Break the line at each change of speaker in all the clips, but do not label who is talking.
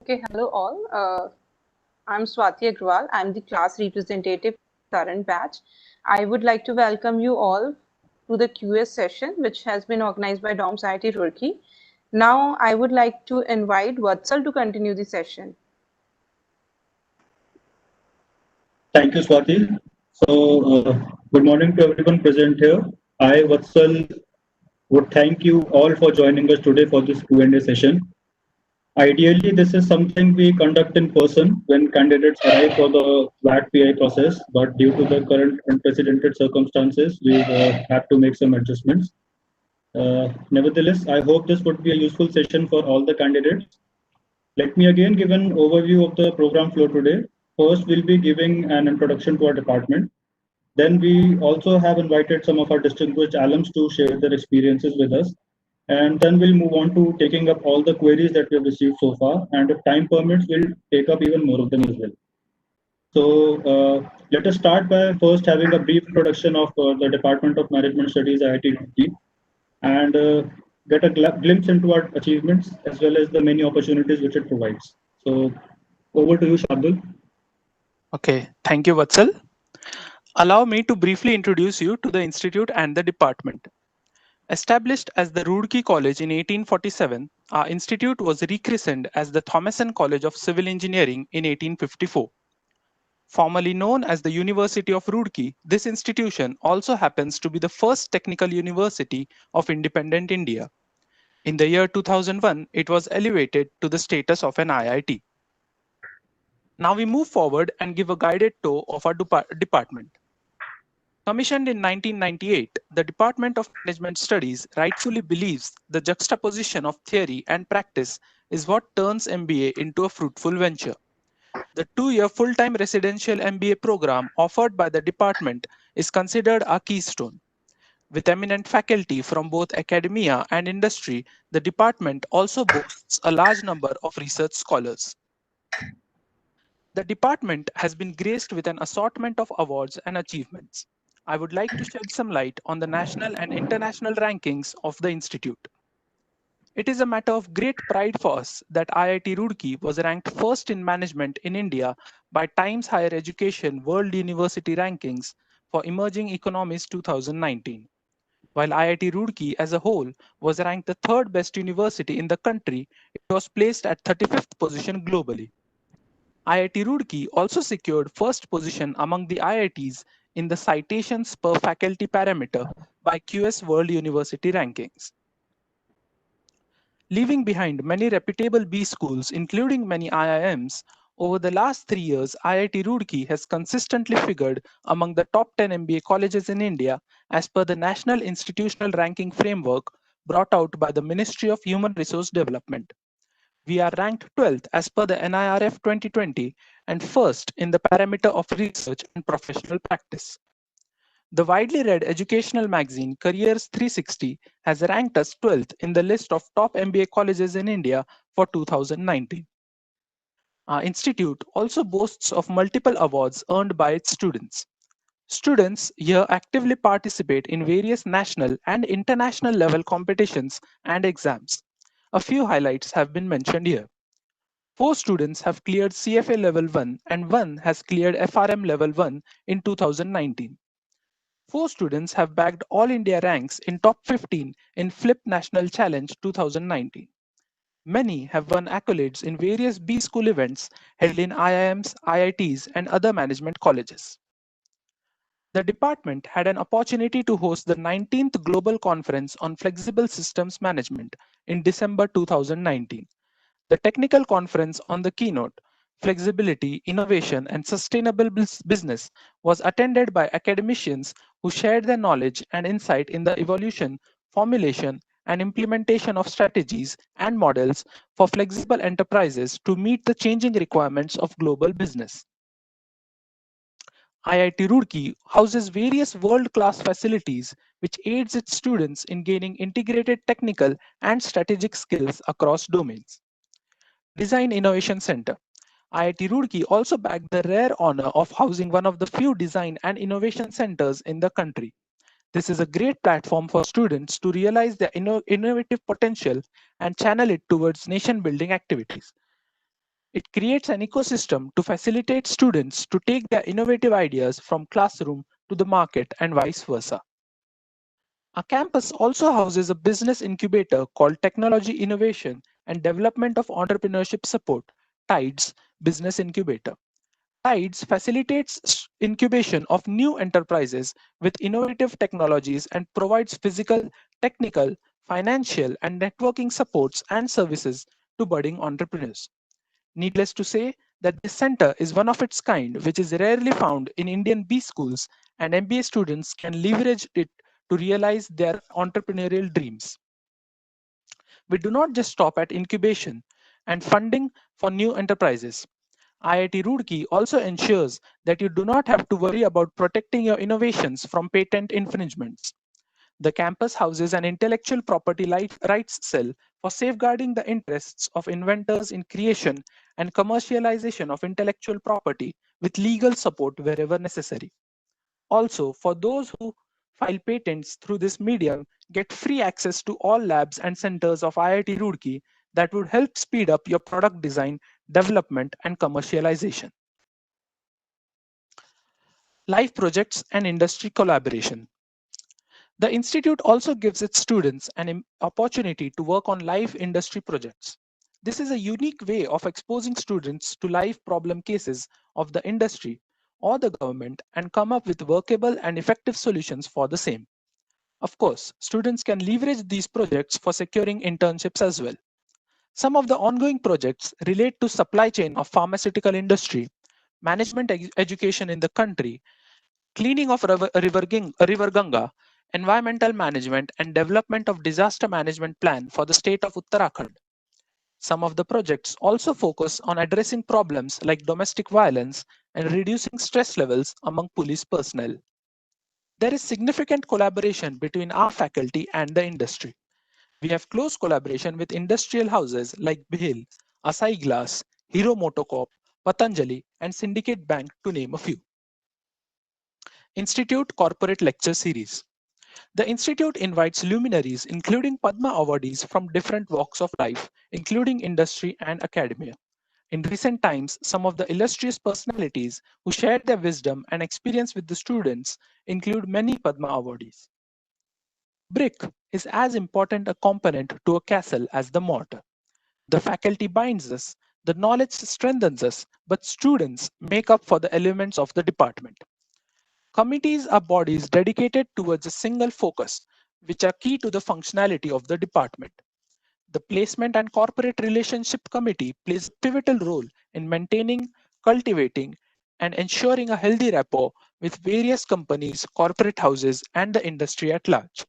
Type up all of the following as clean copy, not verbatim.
Okay, hello all. I'm Swati Agrawal. I'm the class representative for the current batch. I would like to welcome you all to the QS session, which has been organized by DOMS IIT Roorkee. Now, I would like to invite Vatsal to continue the session.
Thank you, Swati. Good morning to everyone present here. I, Vatsal, would thank you all for joining us today for this Q&A session. Ideally, this is something we conduct in person when candidates arrive for the VAT PI process, but due to the current unprecedented circumstances, we've had to make some adjustments. Nevertheless, I hope this would be a useful session for all the candidates. Let me again give an overview of the program flow today. First, we'll be giving an introduction to our department. Then we also have invited some of our distinguished alums to share their experiences with us. And then we'll move on to taking up all the queries that we have received so far. And if time permits, we'll take up even more of them as well. Let us start by first having a brief introduction of the Department of Management Studies, IIT Roorkee, and get a glimpse into our achievements as well as the many opportunities which it provides. So over to you, Shabdul.
Okay, thank you, Vatsal. Allow me to briefly introduce you to the institute and the department. Established as the Roorkee College in 1847, our institute was rechristened as the Thomason College of Civil Engineering in 1854. Formerly known as the University of Roorkee, this institution also happens to be the first technical university of independent India. In the year 2001, it was elevated to the status of an IIT. Now we move forward and give a guided tour of our department. Commissioned in 1998, the Department of Management Studies rightfully believes the juxtaposition of theory and practice is what turns MBA into a fruitful venture. The 2-year full-time residential MBA program offered by the department is considered a keystone. With eminent faculty from both academia and industry, the department also boasts a large number of research scholars. The department has been graced with an assortment of awards and achievements. I would like to shed some light on the national and international rankings of the institute. It is a matter of great pride for us that IIT Roorkee was ranked first in management in India by Times Higher Education World University Rankings for Emerging Economies 2019. While IIT Roorkee as a whole was ranked the third best university in the country, it was placed at 35th position globally. IIT Roorkee also secured first position among the IITs in the citations per faculty parameter by QS World University Rankings. Leaving behind many reputable B schools, including many IIMs, over the last 3 years, IIT Roorkee has consistently figured among the top 10 MBA colleges in India as per the National Institutional Ranking Framework brought out by the Ministry of Human Resource Development. We are ranked 12th as per the NIRF 2020 and first in the parameter of research and professional practice. The widely read educational magazine Careers 360 has ranked us 12th in the list of top MBA colleges in India for 2019. Our institute also boasts of multiple awards earned by its students. Students here actively participate in various national and international level competitions and exams. A few highlights have been mentioned here. 4 students have cleared CFA Level 1 and 1 has cleared FRM Level 1 in 2019. 4 students have bagged All India ranks in top 15 in Flip National Challenge 2019. Many have won accolades in various B school events held in IIMs, IITs, and other management colleges. The department had an opportunity to host the 19th Global Conference on Flexible Systems Management in December 2019. The technical conference on the keynote, Flexibility, Innovation, and Sustainable Business, was attended by academicians who shared their knowledge and insight in the evolution, formulation, and implementation of strategies and models for flexible enterprises to meet the changing requirements of global business. IIT Roorkee houses various world-class facilities which aids its students in gaining integrated technical and strategic skills across domains. Design Innovation Center. IIT Roorkee also bagged the rare honor of housing one of the few design and innovation centers in the country. This is a great platform for students to realize their innovative potential and channel it towards nation-building activities. It creates an ecosystem to facilitate students to take their innovative ideas from classroom to the market and vice versa. Our campus also houses a business incubator called Technology Innovation and Development of Entrepreneurship Support, TIDES Business Incubator. TIDES facilitates incubation of new enterprises with innovative technologies and provides physical, technical, financial, and networking supports and services to budding entrepreneurs. Needless to say that this center is one of its kind, which is rarely found in Indian B schools, and MBA students can leverage it to realize their entrepreneurial dreams. We do not just stop at incubation and funding for new enterprises. IIT Roorkee also ensures that you do not have to worry about protecting your innovations from patent infringements. The campus houses an intellectual property rights cell for safeguarding the interests of inventors in creation and commercialization of intellectual property with legal support wherever necessary. Also, for those who file patents through this medium, get free access to all labs and centers of IIT Roorkee that would help speed up your product design, development, and commercialization. Live projects and industry collaboration. The institute also gives its students an opportunity to work on live industry projects. This is a unique way of exposing students to live problem cases of the industry or the government and come up with workable and effective solutions for the same. Of course, students can leverage these projects for securing internships as well. Some of the ongoing projects relate to supply chain of pharmaceutical industry, management education in the country, cleaning of river Ganga, environmental management, and development of disaster management plan for the state of Uttarakhand. Some of the projects also focus on addressing problems like domestic violence and reducing stress levels among police personnel. There is significant collaboration between our faculty and the industry. We have close collaboration with industrial houses like BHIL, Asai Glass, Hero Motocorp, Patanjali, and Syndicate Bank, to name a few. Institute Corporate Lecture Series. The Institute invites luminaries, including Padma awardees from different walks of life, including industry and academia. In recent times, some of the illustrious personalities who shared their wisdom and experience with the students include many Padma awardees. Brick is as important a component to a castle as the mortar. The faculty binds us, the knowledge strengthens us, but students make up for the elements of the department. Committees are bodies dedicated towards a single focus, which are key to the functionality of the department. The Placement and Corporate Relationship Committee plays a pivotal role in maintaining, cultivating, and ensuring a healthy rapport with various companies, corporate houses, and the industry at large.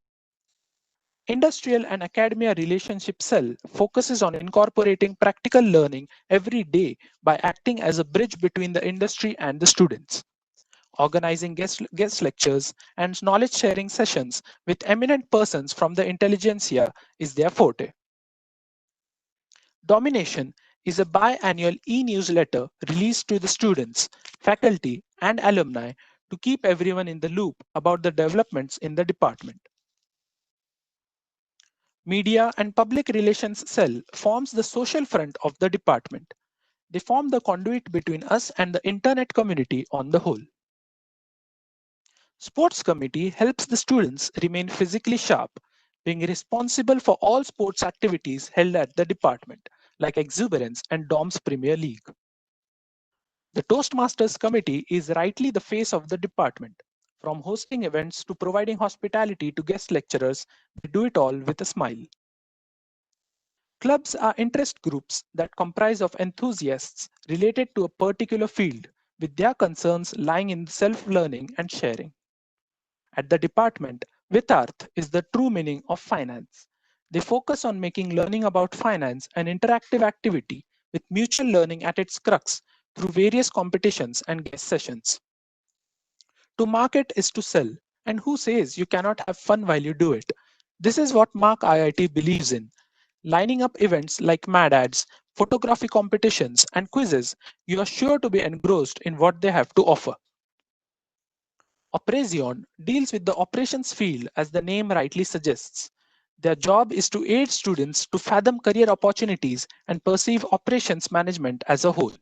Industrial and Academia Relationship Cell focuses on incorporating practical learning every day by acting as a bridge between the industry and the students. Organizing guest lectures and knowledge sharing sessions with eminent persons from the intelligentsia is their forte. Domination is a biannual e-newsletter released to the students, faculty, and alumni to keep everyone in the loop about the developments in the department. Media and Public Relations Cell forms the social front of the department. They form the conduit between us and the internet community on the whole. Sports Committee helps the students remain physically sharp, being responsible for all sports activities held at the department, like Exuberance and DOMS Premier League. The Toastmasters Committee is rightly the face of the department. From hosting events to providing hospitality to guest lecturers, they do it all with a smile. Clubs are interest groups that comprise of enthusiasts related to a particular field, with their concerns lying in self-learning and sharing. At the department, Vitarth is the true meaning of finance. They focus on making learning about finance an interactive activity with mutual learning at its crux through various competitions and guest sessions. To market is to sell, and who says you cannot have fun while you do it? This is what Mark IIT believes in. Lining up events like Mad Ads, photography competitions, and quizzes, you are sure to be engrossed in what they have to offer. Operazion deals with the operations field as the name rightly suggests. Their job is to aid students to fathom career opportunities and perceive operations management as a whole.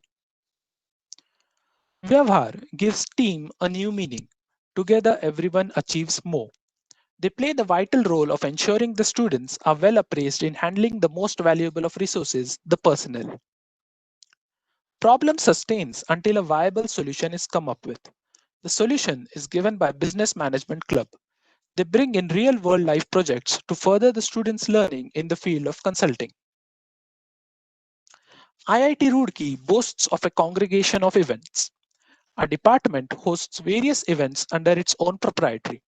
Vyavhar gives team a new meaning. Together, everyone achieves more. They play the vital role of ensuring the students are well appraised in handling the most valuable of resources, the personnel. Problem sustains until a viable solution is come up with. The solution is given by Business Management Club. They bring in real world life projects to further the students' learning in the field of consulting. IIT Roorkee boasts of a congregation of events. Our department hosts various events under its own proprietary.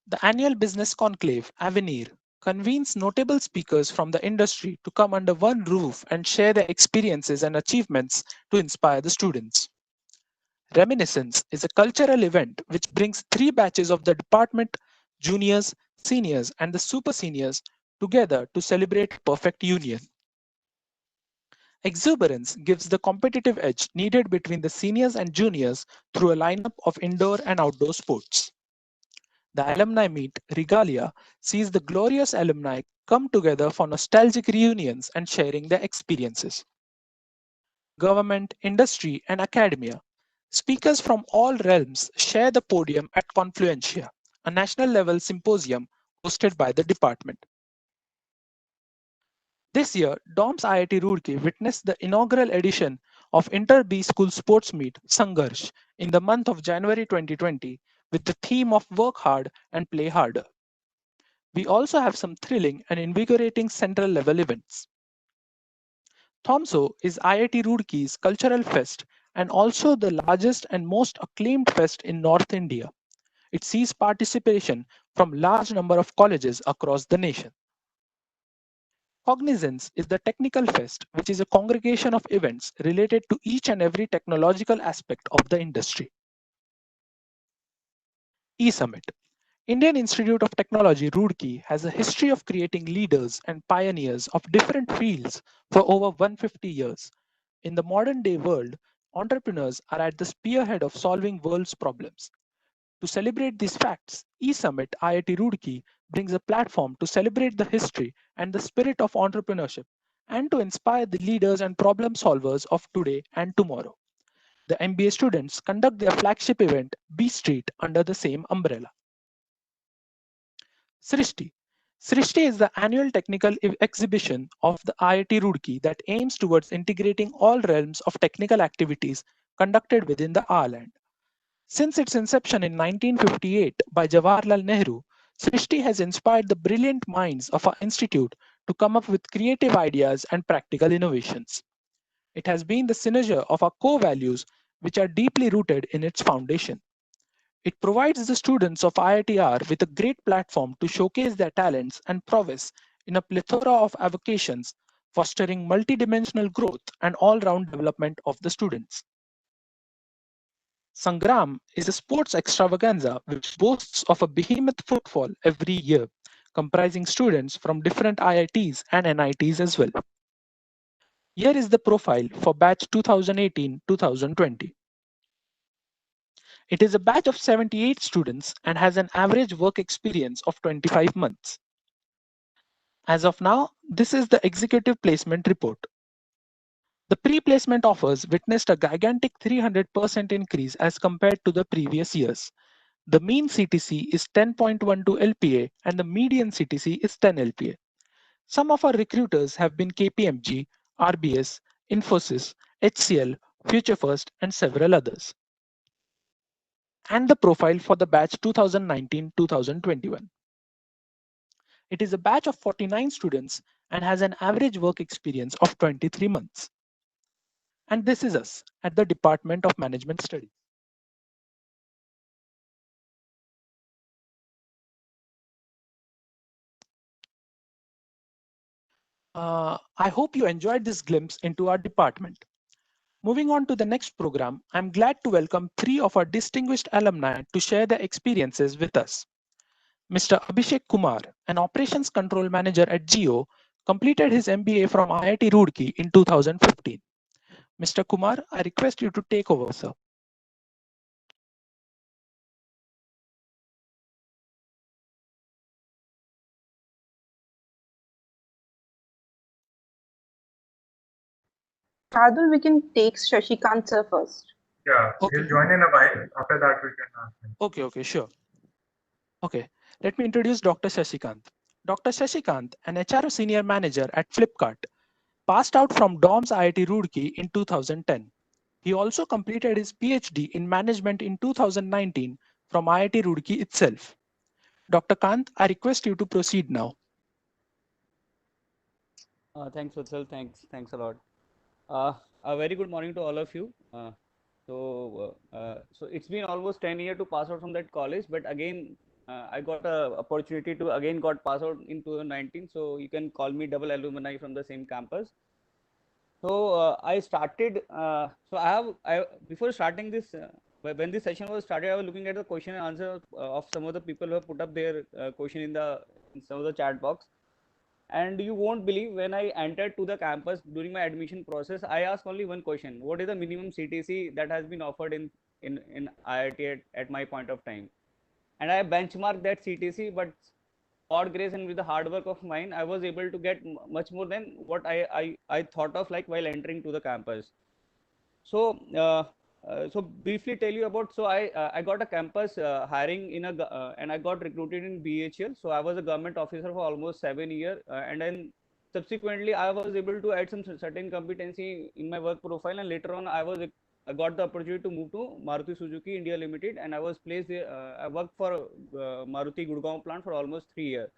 The annual business conclave, Avenir, convenes notable speakers from the industry to come under one roof and share their experiences and achievements to inspire the students. Reminiscence is a cultural event which brings three batches of the department, juniors, seniors, and the super seniors together to celebrate perfect union. Exuberance gives the competitive edge needed between the seniors and juniors through a lineup of indoor and outdoor sports. The alumni meet, Regalia, sees the glorious alumni come together for nostalgic reunions and sharing their experiences. Government, industry, and academia. Speakers from all realms share the podium at Confluentia, a national level symposium hosted by the department. This year, DOMS IIT Roorkee witnessed the inaugural edition of Inter-B School Sports Meet, Sangharsh, in the month of January 2020 with the theme of Work Hard and Play Harder. We also have some thrilling and invigorating central level events. THOMSO is IIT Roorkee's cultural fest and also the largest and most acclaimed fest in North India. It sees participation from large number of colleges across the nation. Cognizance is the technical fest, which is a congregation of events related to each and every technological aspect of the industry. eSummit. Indian Institute of Technology, Roorkee, has a history of creating leaders and pioneers of different fields for over 150 years. In the modern day world, entrepreneurs are at the spearhead of solving world's problems. To celebrate these facts, eSummit IIT Roorkee brings a platform to celebrate the history and the spirit of entrepreneurship and to inspire the leaders and problem solvers of today and tomorrow. The MBA students conduct their flagship event, B Street, under the same umbrella. Srishti. Srishti is the annual technical exhibition of the IIT Roorkee that aims towards integrating all realms of technical activities conducted within the R-Land. Since its inception in 1958 by Jawaharlal Nehru, Srishti has inspired the brilliant minds of our institute to come up with creative ideas and practical innovations. It has been the synergy of our core values which are deeply rooted in its foundation. It provides the students of IITR with a great platform to showcase their talents and prowess in a plethora of avocations, fostering multidimensional growth and all-round development of the students. Sangram is a sports extravaganza which boasts of a behemoth footfall every year, comprising students from different IITs and NITs as well. Here is the profile for batch 2018-2020. It is a batch of 78 students and has an average work experience of 25 months. As of now, this is the executive placement report. The pre-placement offers witnessed a gigantic 300% increase as compared to the previous years. The mean CTC is 10.12 LPA and the median CTC is 10 LPA. Some of our recruiters have been KPMG, RBS, Infosys, HCL, Future First, and several others. And the profile for the batch 2019-2021. It is a batch of 49 students and has an average work experience of 23 months. And this is us at the Department of Management Studies. I hope you enjoyed this glimpse into our department. Moving on to the next program, I'm glad to welcome three of our distinguished alumni to share their experiences with us. Mr. Abhishek Kumar, an operations control manager at Jio, completed his MBA from IIT Roorkee in 2015. Mr. Kumar, I request you to take over, sir.
Shardul, we can take Shashikant sir first.
Yeah,
Okay.
he'll join in a while. After that, we can ask him.
Okay, sure. Okay, let me introduce Dr. Shashikant. Dr. Shashikant, an HR senior manager at Flipkart, passed out from DOMS IIT Roorkee in 2010. He also completed his PhD in management in 2019 from IIT Roorkee itself. Dr. Kant, I request you to proceed now.
Thanks, Vatsal. Thanks a lot. A very good morning to all of you. So it's been almost 10 years to pass out from that college, but again, I got a opportunity to again got pass out in 2019. So you can call me double alumni from the same campus. So I started. I before starting this. When this session was started, I was looking at the question and answer of some of the people who have put up their question in some of the chat box. And you won't believe, when I entered to the campus during my admission process, I asked only one question: what is the minimum CTC that has been offered in IIT at my point of time? And I benchmarked that CTC, but God grace and with the hard work of mine, I was able to get much more than what I thought of, like, while entering to the campus. So so briefly tell you about, so I got a campus hiring and I got recruited in BHL. So I was a government officer for almost 7 years, and then subsequently I was able to add some certain competency in my work profile, and later on I got the opportunity to move to Maruti Suzuki India Limited, and I was placed there. I worked for Maruti Gurgaon plant for almost 3 years.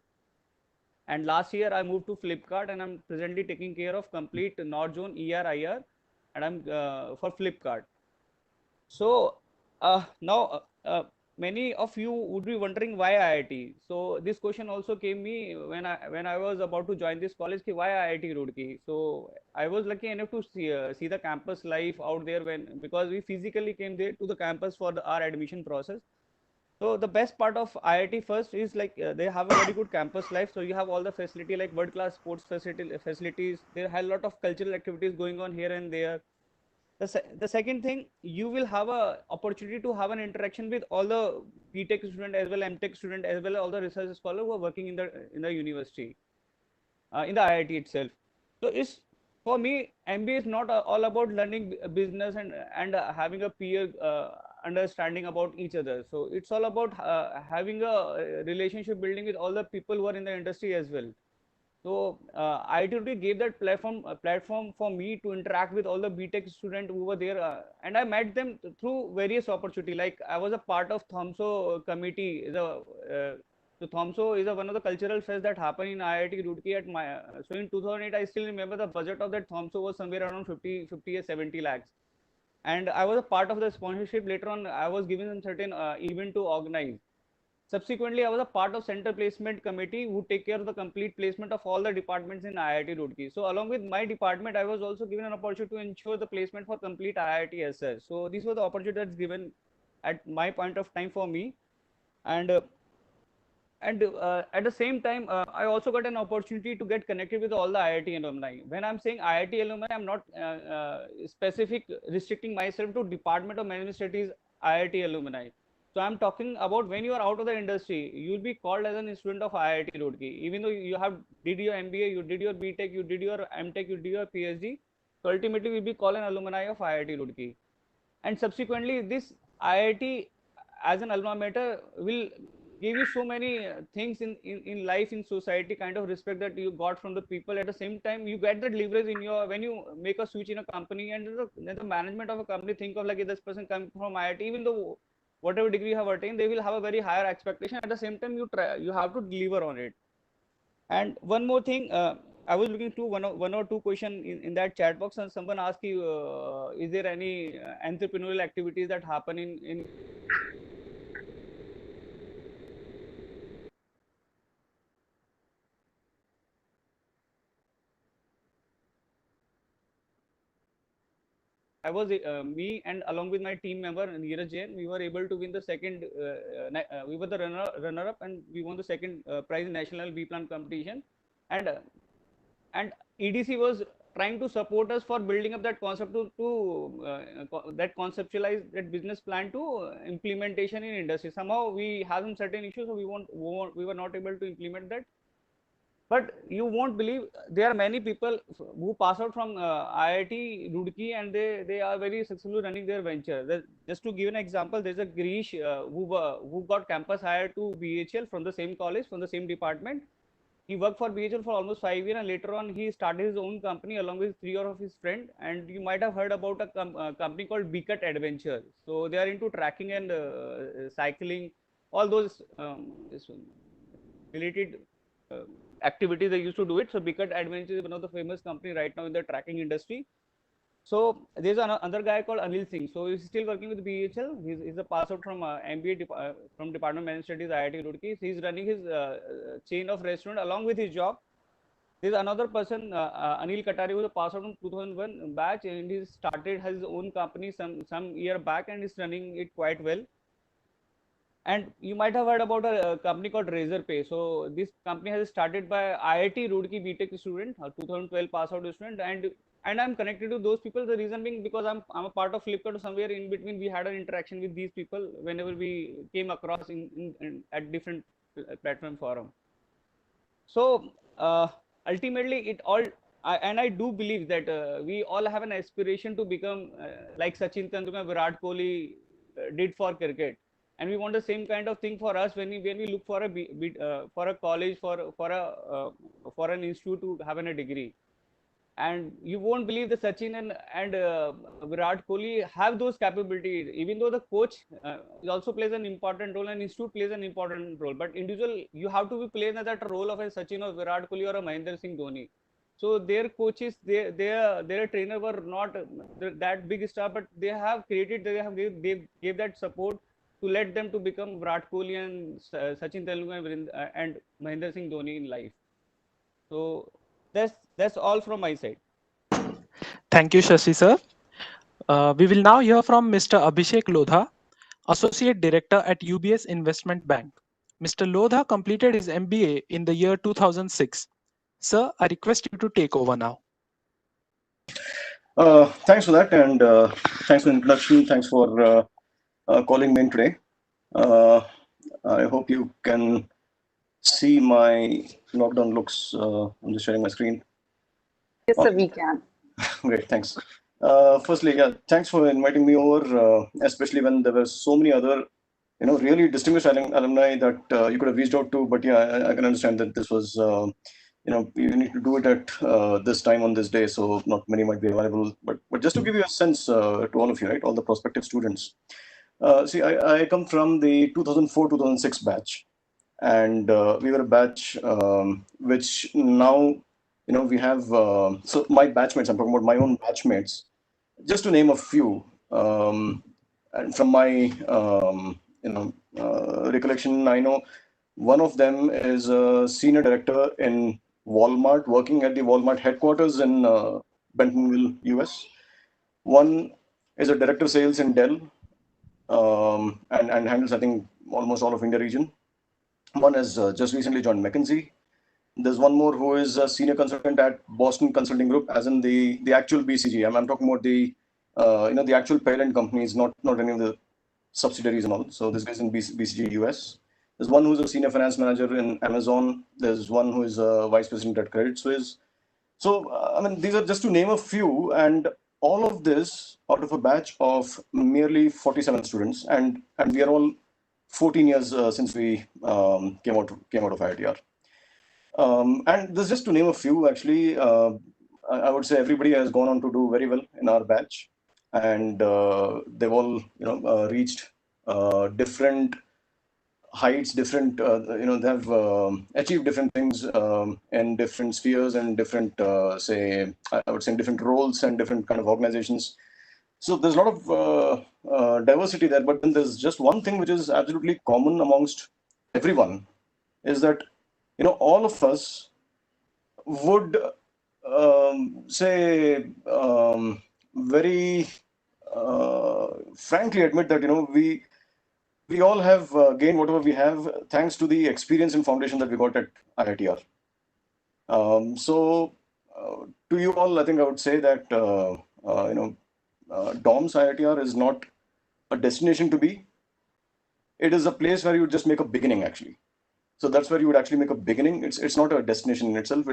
And last year I moved to Flipkart, and I'm presently taking care of complete North Zone ER/IR, and I'm for Flipkart. So now many of you would be wondering why IIT. So this question also came me when I was about to join this college. Ki why IIT Roorkee? So I was lucky enough to see the campus life out there, because we physically came there to the campus for our admission process. So the best part of IIT first is, like, they have a very good campus life. So you have all the facility, like world class sports facilities. There are a lot of cultural activities going on here and there. The second thing, you will have a opportunity to have an interaction with all the BTech student as well, MTech student as well, all the research scholars who are working in the university, in the IIT itself. So it's, for me, MBA is not all about learning business and having a peer understanding about each other. So it's all about having a relationship building with all the people who are in the industry as well. So IIT gave that platform for me to interact with all the BTech students who were there, and I met them through various opportunity. Like, I was a part of THOMSO committee. So THOMSO is one of the cultural fest that happened in IIT Roorkee at my. So in 2008, I still remember the budget of that THOMSO was somewhere around 50 or 70 lakhs, and I was a part of the sponsorship. Later on, I was given a certain event to organize. Subsequently, I was a part of Center Placement Committee, who take care of the complete placement of all the departments in IIT Roorkee. So along with my department, I was also given an opportunity to ensure the placement for complete IIT as such. So these were the opportunities that's given at my point of time for me. And at the same time, I also got an opportunity to get connected with all the IIT alumni. When I'm saying IIT alumni, I'm not specific restricting myself to Department of Management Studies IIT alumni. So I'm talking about when you are out of the industry, you'll be called as an student of IIT Roorkee. Even though you have did your MBA, you did your BTech, you did your MTech, you did your PhD, so ultimately you'll be called an alumni of IIT Roorkee. And subsequently, this IIT as an alma mater will give you so many things in life, in society, kind of respect that you got from the people. At the same time, you get that leverage in your, when you make a switch in a company, and the management of a company think of, like, if this person comes from IIT, even though whatever degree you have attained, they will have a very higher expectation. At the same time, you have to deliver on it. And one more thing, I was looking through one or two question in that chat box, and someone asked you, is there any entrepreneurial activities that happen in I was me and along with my team member Neeraj Jain, we were able to win the second. We were the runner up, and we won the second prize in national B plan competition, and and EDC was trying to support us for building up that concept that conceptualize that business plan to implementation in industry. Somehow we have some certain issues, so we were not able to implement that. But you won't believe there are many people who pass out from IIT Roorkee and they are very successful running their venture. Just to give an example, there's a Girish who got campus hired to BHL from the same college, from the same department. He worked for BHL for almost 5 years, and later on he started his own company along with three of his friends. And you might have heard about a company called Becut Adventure. So they are into tracking and cycling, all those related activities they used to do it. So Becut Adventure is one of the famous company right now in the tracking industry. So there's another guy called Anil Singh. So he's still working with BHL. He's a pass out from MBA from Department of Management Studies, IIT Roorkee. He's running his chain of restaurant along with his job. There's another person, Anil Katari, who's a pass out from 2001 batch, and he started his own company some year back, and is running it quite well. And you might have heard about a company called Razorpay. So this company has started by IIT Roorkee BTech student, a 2012 pass out student, and I'm connected to those people. The reason being because I'm a part of Flipkart. Somewhere in between, we had an interaction with these people whenever we came across in at different platform forum. So ultimately, it all. And I do believe that we all have an aspiration to become like Sachin Tendulkar, Virat Kohli did for cricket, and we want the same kind of thing for us when we look for a college for an institute to have a degree. And you won't believe that Sachin and Virat Kohli have those capabilities. Even though the coach also plays an important role and institute plays an important role, but individual, you have to be playing that role of a Sachin or Virat Kohli or a Mahendra Singh Dhoni. So their coaches, their trainer were not that big star, but they have created, they gave that support to let them to become Virat Kohli and Sachin Tendulkar and Mahendra Singh Dhoni in life. So that's all from my side.
Thank you, Shashi sir. We will now hear from Mr. Abhishek Lodha, Associate Director at UBS Investment Bank. Mr. Lodha completed his MBA in the year 2006. Sir, I request you to take over now.
Thanks for that, and thanks for the introduction. Thanks for calling me in today. I hope you can see my lockdown looks. I'm just sharing my screen.
Yes, sir, we can.
Great, thanks. Firstly, yeah, thanks for inviting me over, especially when there were so many other, really distinguished alumni that you could have reached out to. But yeah, I can understand that this was, you need to do it at this time on this day, so not many might be available. But just to give you a sense to all of you, right, all the prospective students. See, I come from the 2004-2006 batch, and we were a batch which now, we have. So my batchmates, I'm talking about my own batchmates, just to name a few. And from my recollection, I know one of them is a senior director in Walmart, working at the Walmart headquarters in Bentonville, US. One is a director of sales in Dell, and handles, I think, almost all of India region. One has just recently joined McKinsey. There's one more who is a senior consultant at Boston Consulting Group, as in the actual BCG. I'm talking about the the actual parent companies, not any of the subsidiaries and all. So this guy's in BCG US. There's one who's a senior finance manager in Amazon. There's one who is a vice president at Credit Suisse. So I mean, these are just to name a few, and all of this out of a batch of merely 47 students, and we are all 14 years since we came out of IITR. And this is just to name a few. Actually, I would say everybody has gone on to do very well in our batch, and they've all reached different heights, different they have achieved different things in different spheres and different say, I would say, in different roles and different kind of organizations. So there's a lot of diversity there, but then there's just one thing which is absolutely common amongst everyone, is that all of us would say very frankly admit that we all have gained whatever we have thanks to the experience and foundation that we got at IITR. So to you all, I think I would say that DOMS IITR is not a destination to be. It is a place where you just make a beginning, actually. So that's where you would actually make a beginning. It's not a destination in itself.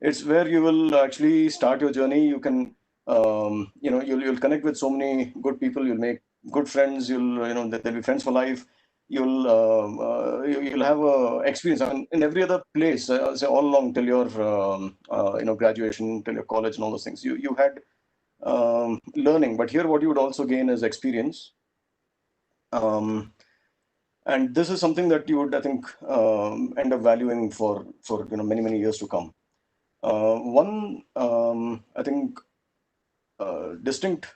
It's where you will actually start your journey. You can you'll connect with so many good people. You'll make good friends. There'll be friends for life. You'll have a experience. I mean, in every other place, say all along till your graduation, till your college and all those things, you had learning. But here, what you would also gain is experience. And this is something that you would, I think, end up valuing for many years to come. One I think distinct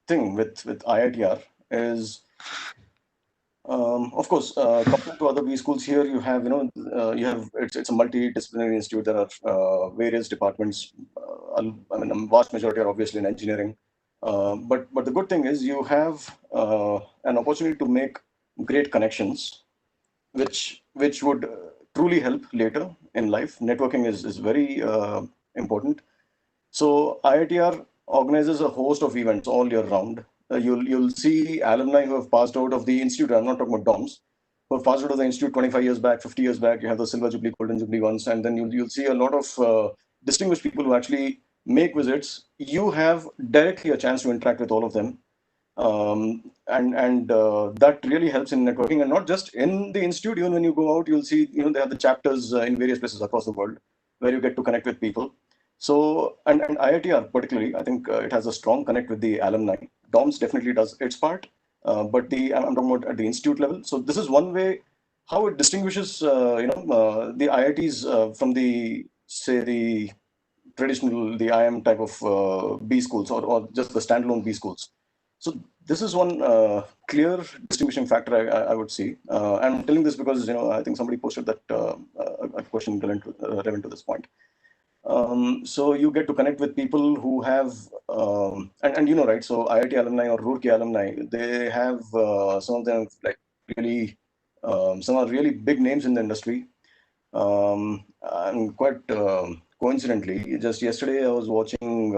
thing with IITR is, of course, compared to other B schools, here you have it's a multidisciplinary institute. There are various departments. I mean, a vast majority are obviously in engineering. But the good thing is you have an opportunity to make great connections, which would truly help later in life. Networking is very important. So IITR organizes a host of events all year round. You'll see alumni who have passed out of the institute. I'm not talking about DOMS, who have passed out of the institute 25 years back, 50 years back. You have the Silver Jubilee, Golden Jubilee ones, and then you'll see a lot of distinguished people who actually make visits. You have directly a chance to interact with all of them. And that really helps in networking, and not just in the institute. Even when you go out, you'll see they have the chapters in various places across the world where you get to connect with people. So and IITR particularly, I think it has a strong connect with the alumni. DOMS definitely does its part, but I'm talking about at the institute level. So this is one way how it distinguishes the IITs from the traditional IIM type of B schools or just the standalone B schools. So this is one clear distinguishing factor I would see. I'm telling this because I think somebody posted that a question relevant to this point. So you get to connect with people who have and right. So IIT alumni or Roorkee alumni, they have some of them like really some are really big names in the industry. And quite coincidentally, just yesterday I was watching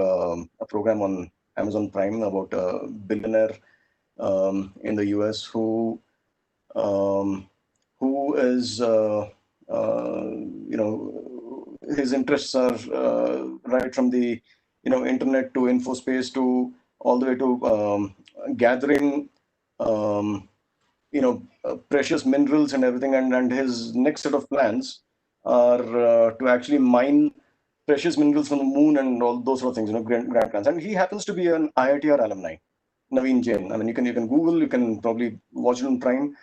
a program on Amazon Prime about a billionaire in the US who is his interests are right from the internet to infospace to all the way to gathering precious minerals and everything, and his next set of plans are to actually mine precious minerals from the moon and all those sort of things, grand plans. And he happens to be an IITR alumni, Naveen Jain. I mean, you can Google, you can probably watch it on Prime.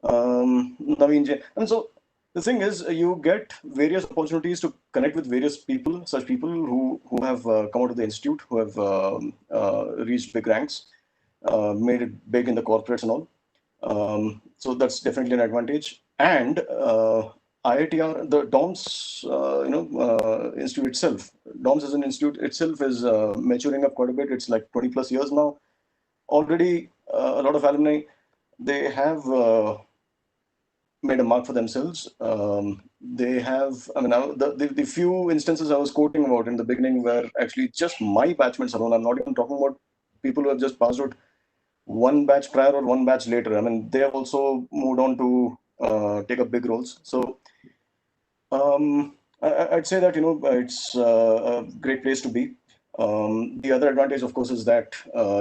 Naveen Jain. And so the thing is, you get various opportunities to connect with various people, such people who have come out of the institute, who have reached big ranks, made it big in the corporates and all. So that's definitely an advantage. And IITR, the DOMS, institute itself, DOMS as an institute itself is maturing up quite a bit. It's like 20 plus years now. Already, a lot of alumni, they have made a mark for themselves. They have, I mean, the few instances I was quoting about in the beginning were actually just my batchmates alone. I'm not even talking about people who have just passed out one batch prior or one batch later. I mean, they have also moved on to take up big roles. So I'd say that it's a great place to be. The other advantage, of course, is that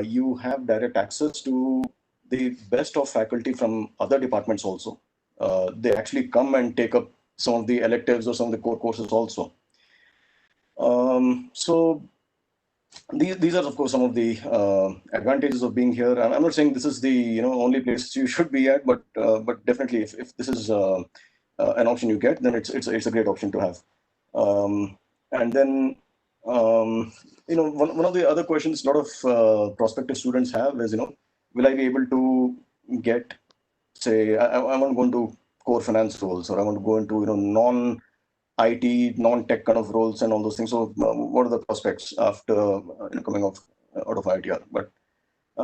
you have direct access to the best of faculty from other departments also. They actually come and take up some of the electives or some of the core courses also. So these are, of course, some of the advantages of being here. I'm not saying this is the only place you should be at, but definitely if this is an option you get, then it's a great option to have. And then one of the other questions a lot of prospective students have is will I be able to get, say, I want to go into core finance roles, or I want to go into non-IT, non-tech kind of roles and all those things. So what are the prospects after coming out of IITR? But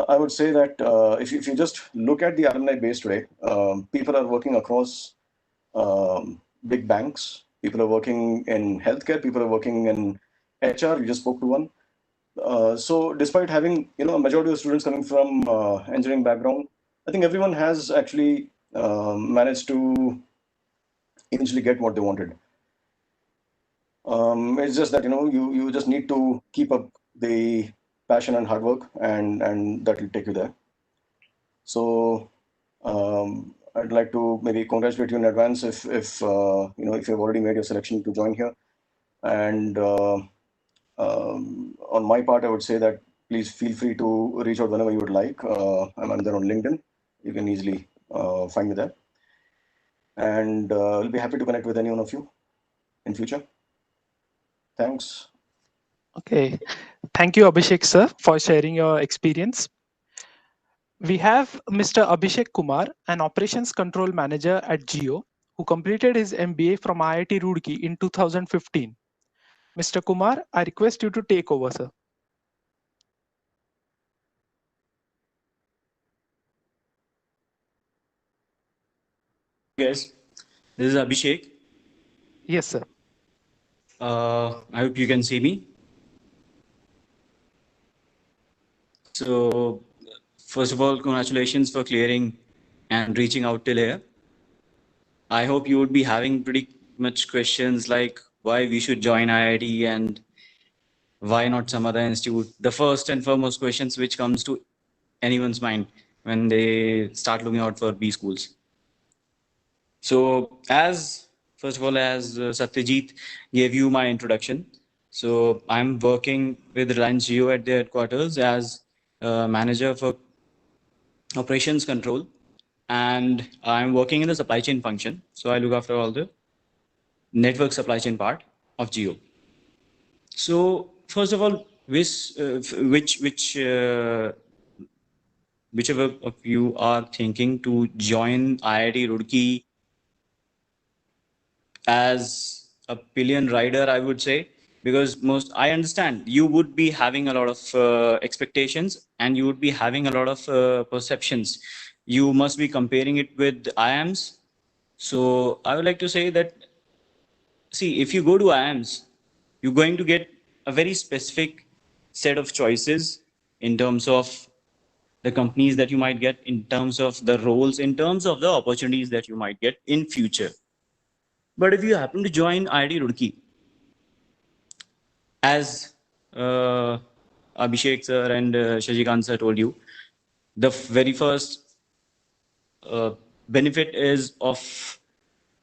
I would say that if you just look at the alumni base today, people are working across big banks, people are working in healthcare, people are working in HR. You just spoke to one. So despite having a majority of students coming from engineering background, I think everyone has actually managed to eventually get what they wanted. It's just that, you just need to keep up the passion and hard work, and that will take you there. So I'd like to maybe congratulate you in advance if you've already made your selection to join here. And on my part, I would say that please feel free to reach out whenever you would like. I'm there on LinkedIn. You can easily find me there. And I'll be happy to connect with any one of you in future. Thanks.
Okay. Thank you, Abhishek sir, for sharing your experience. We have Mr. Abhishek Kumar, an operations control manager at Jio, who completed his MBA from IIT Roorkee in 2015. Mr. Kumar, I request you to take over, sir.
Guys, this is Abhishek.
Yes, sir.
I hope you can see me. So, first of all, congratulations for clearing and reaching out till here. I hope you would be having pretty much questions like why we should join IIT and why not some other institute. The first and foremost questions which comes to anyone's mind when they start looking out for B schools. So, first of all, as Satyajit gave you my introduction, so I'm working with Reliance Jio at their headquarters as manager for operations control, and I'm working in the supply chain function. So I look after all the network supply chain part of Jio. So first of all, whichever of you are thinking to join IIT Roorkee as a pillion rider, I would say, because I understand you would be having a lot of expectations and you would be having a lot of perceptions. You must be comparing it with IIMs. So I would like to say that, see, if you go to IIMs, you're going to get a very specific set of choices in terms of the companies that you might get, in terms of the roles, in terms of the opportunities that you might get in future. But if you happen to join IIT Roorkee, as Abhishek sir and Shashikant sir told you, the very first benefit is of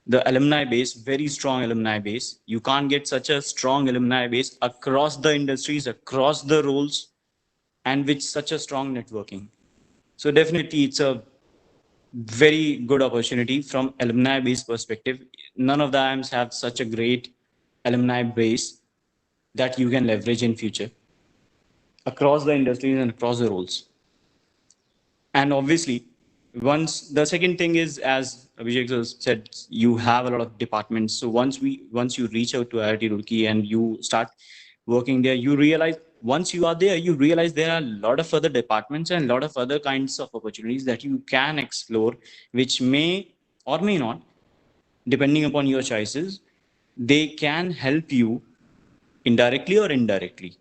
the alumni base, very strong alumni base. You can't get such a strong alumni base across the industries, across the roles, and with such a strong networking. So definitely it's a very good opportunity from alumni base perspective. None of the IIMs have such a great alumni base that you can leverage in future across the industries and across the roles. And obviously, once the second thing is, as Abhishek said, you have a lot of departments. So once you reach out to IIT Roorkee and you start working there, you realize once you are there, you realize there are a lot of other departments and a lot of other kinds of opportunities that you can explore, which may or may not, depending upon your choices, they can help you indirectly or indirectly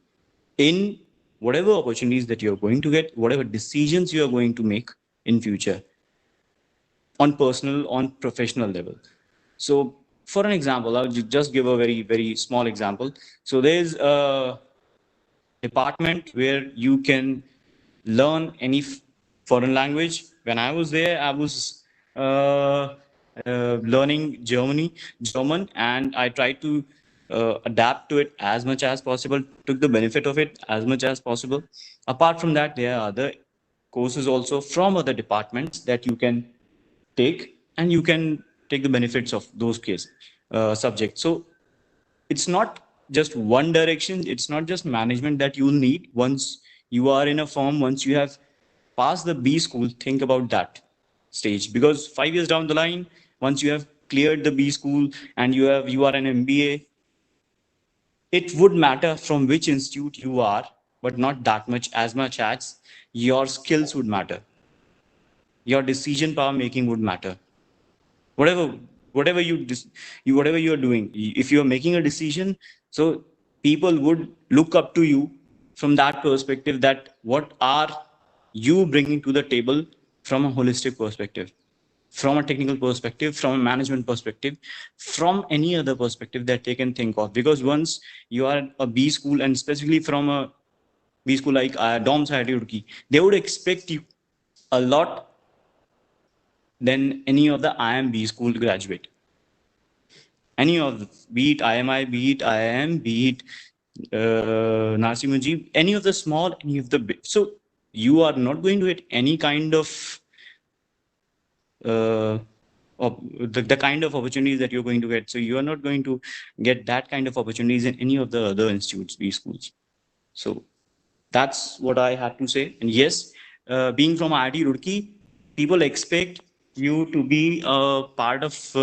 in whatever opportunities that you're going to get, whatever decisions you are going to make in future on personal, on professional level. So for an example, I'll just give a very, very small example. So there's a department where you can learn any foreign language. When I was there, I was learning German, and I tried to adapt to it as much as possible, took the benefit of it as much as possible. Apart from that, there are other courses also from other departments that you can take, and you can take the benefits of those subjects. So it's not just one direction, it's not just management that you'll need. Once you are in a firm, once you have passed the B school, think about that stage, because 5 years down the line, once you have cleared the B school and you are an MBA, it would matter from which institute you are, but not that much as your skills would matter, your decision power making would matter. Whatever you are doing, if you are making a decision, so people would look up to you from that perspective, that what are you bringing to the table from a holistic perspective. from a technical perspective, from a management perspective, from any other perspective that they can think of. Because once you are a B school, and specifically from a B school like DOMS IIT Roorkee, they would expect you a lot than any of the IMB school graduate. Any of, be it IMI, be it IIM, be it Nasi Mujib, any of the small, any of the big. So you are not going to get any kind of the kind of opportunities that you're going to get. So you are not going to get that kind of opportunities in any of the other institutes, B schools. So that's what I had to say. And yes, being from IIT Roorkee, people expect you to be a part of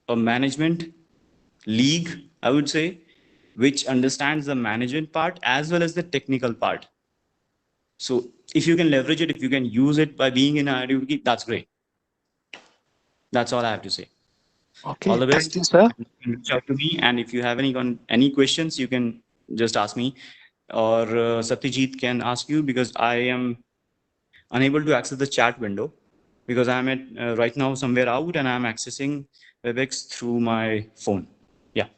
a management league, I would say, which understands the management part as well as the technical part. So if you can leverage it, if you can use it by being in IIT Roorkee, that's great. That's all I have to say.
Okay,
All the best.
thank you, sir.
You can reach out to me, and if you have any questions, you can just ask me, or Satyajit can ask you, because I am unable to access the chat window because I'm at right now somewhere out, and I'm accessing WebEx through my phone. Yeah.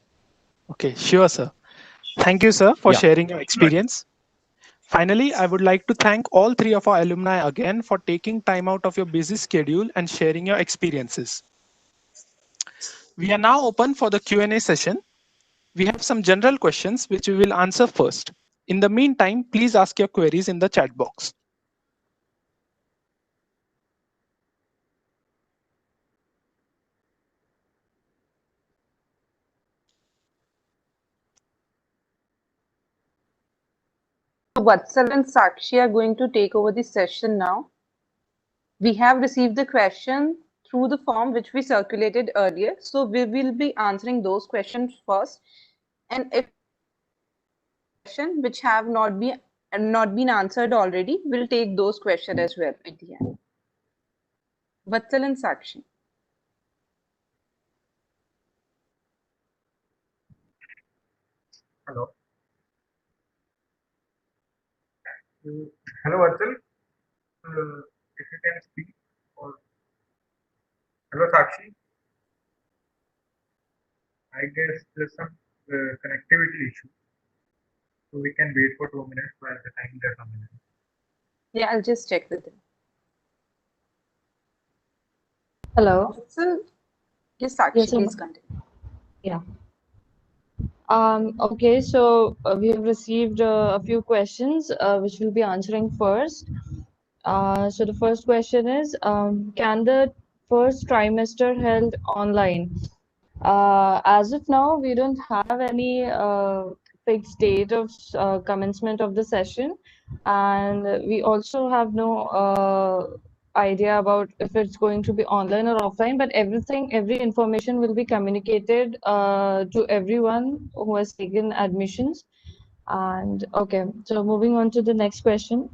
Okay, sure, sir. Thank you, sir, for
Yeah.
sharing your experience. Finally, I would like to thank all three of our alumni again for taking time out of your busy schedule and sharing your experiences. We are now open for the Q&A session. We have some general questions which we will answer first. In the meantime, please ask your queries in the chat box.
Vatsal and Sakshi are going to take over the session now. We have received the question through the form which we circulated earlier. So we will be answering those questions first. And if questions which have not been answered already, we'll take those questions as well at the end. Vatsal and Sakshi.
Hello. Hello, Achal. If you can speak. Or hello, Sakshi. I guess there's some connectivity issue. So we can wait for 2 minutes while the time they're coming in.
Yeah, I'll just check with him.
Hello.
Vatsal, yes, Sakshi,
Yes,
please continue.
Yeah. Okay, so we have received a few questions which we'll be answering first. So the first question is, can the first trimester held online? As of now, we don't have any fixed date of commencement of the session, and we also have no idea about if it's going to be online or offline, but every information will be communicated to everyone who has taken admissions. And okay, so moving on to the next question.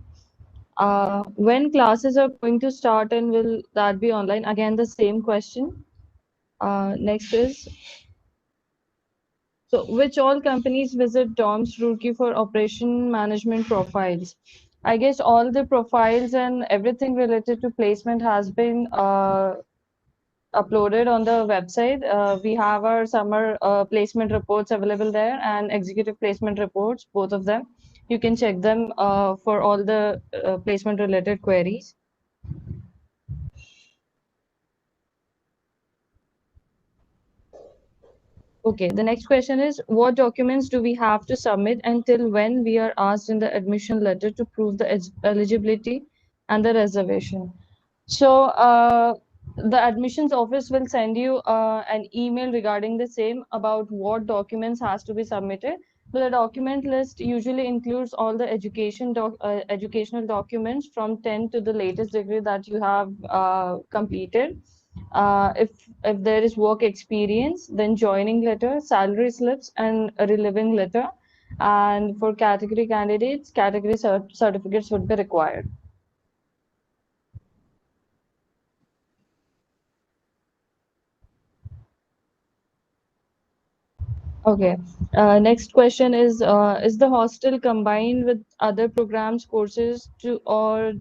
When classes are going to start and will that be online? Again, the same question. Next is, so which all companies visit DOMS Roorkee for operation management profiles? I guess all the profiles and everything related to placement has been uploaded on the website. We have our summer placement reports available there and executive placement reports, both of them. You can check them for all the placement related queries. Okay, the next question is, what documents do we have to submit until when we are asked in the admission letter to prove the eligibility and the reservation? So the admissions office will send you an email regarding the same about what documents has to be submitted. But the document list usually includes all the educational documents from 10th to the latest degree that you have completed. If there is work experience, then joining letter, salary slips, and a relevant letter. And for category candidates, category certificates would be required. Okay. Next question is the hostel combined with other programs, courses, or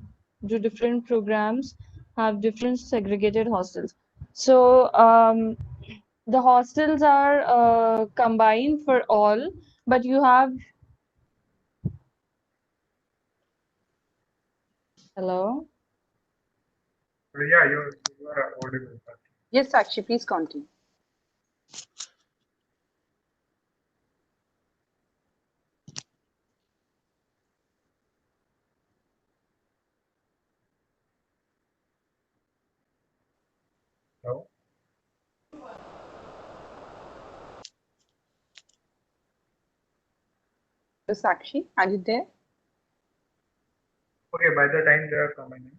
do different programs have different segregated hostels. So the hostels are combined for all, but you have. Hello?
Yeah, you are audible.
Yes, Sakshi, please continue.
Hello?
Sakshi, are you there?
Okay, by the time they are coming in,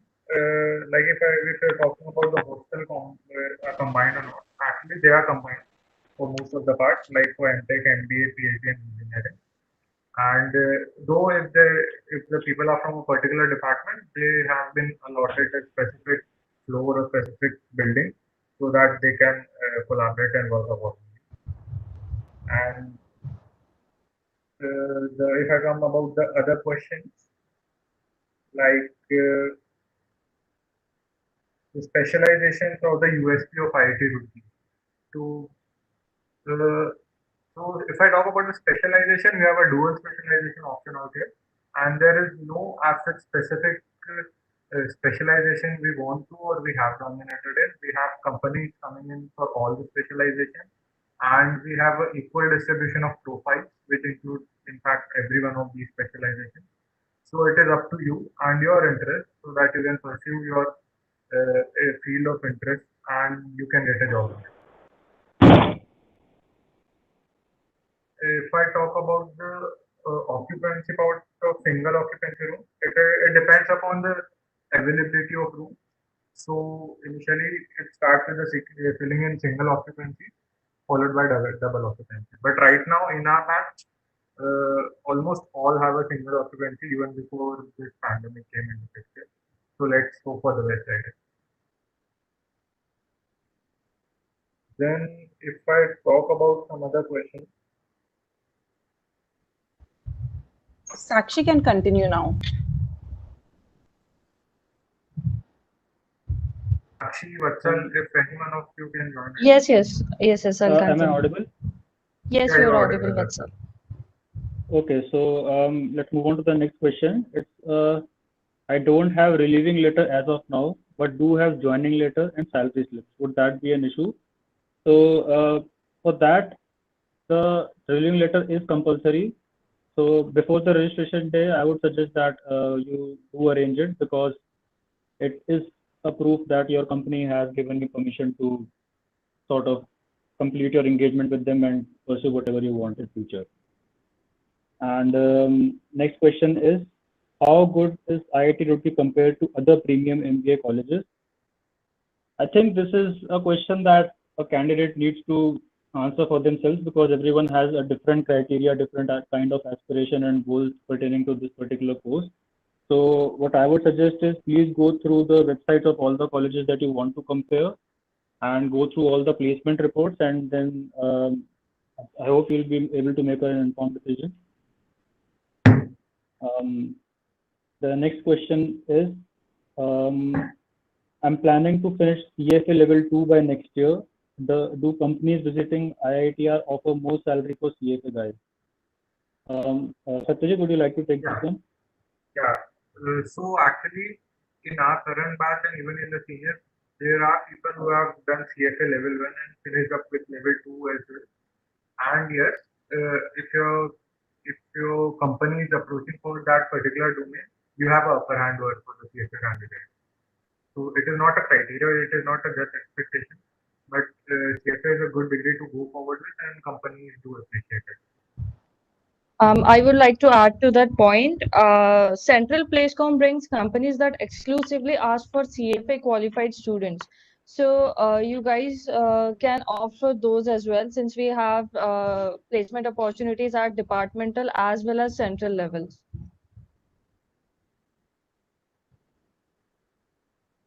like if you're talking about the hostel are combined or not, actually they are combined for most of the part, like for MTech, MBA, PhD, and engineering. And though if the people are from a particular department, they have been allotted a specific floor or specific building so that they can collaborate and work accordingly. And if I come about the other questions, like the specialization of the USP of IIT Roorkee. To so if I talk about the specialization, we have a dual specialization option out here, and there is no as such specific specialization we want to or we have dominated in. We have companies coming in for all the specialization, and we have an equal distribution of profiles, which includes in fact every one of these specializations. So it is up to you and your interest so that you can pursue your a field of interest and you can get a job. If I talk about the occupancy part of single occupancy room, it depends upon the availability of room. So initially it starts with the filling in single occupancy followed by double occupancy. But right now in our batch, almost all have a single occupancy even before this pandemic came into picture. So let's hope for the best, I guess. Then if I talk about some other questions.
Sakshi can continue now.
Sakshi, Vatsal, if anyone of you can join.
Yes, I'll
Am I
continue.
audible?
Yes,
Yeah,
you're
you're
audible,
audible,
Vatsal.
Okay, so let's move on to the next question. It's I don't have relieving letter as of now, but do have joining letter and salary slips. Would that be an issue? So for that, the relieving letter is compulsory. So before the registration day, I would suggest that you do arrange it because it is a proof that your company has given you permission to sort of complete your engagement with them and pursue whatever you want in future. And next question is, how good is IIT Roorkee compared to other premium MBA colleges? I think this is a question that a candidate needs to answer for themselves because everyone has a different criteria, different kind of aspiration and goals pertaining to this particular course. So what I would suggest is please go through the websites of all the colleges that you want to compare and go through all the placement reports, and then I hope you'll be able to make an informed decision. The next question is, I'm planning to finish CFA level 2 by next year. Do companies visiting IITR offer more salary for CFA guys? Satyajit, would you like to take this one?
Yeah. So actually, in our current batch and even in the senior, there are people who have done CFA level 1 and finished up with level 2 as well. And yes, if your company is approaching for that particular domain, you have an upper hand for the CFA candidate. So it is not a criteria, it is not a just expectation, but CFA is a good degree to go forward with, and companies do appreciate it.
I would like to add to that point. Central Placecom brings companies that exclusively ask for CFA qualified students. So you guys can offer those as well, since we have placement opportunities at departmental as well as central levels.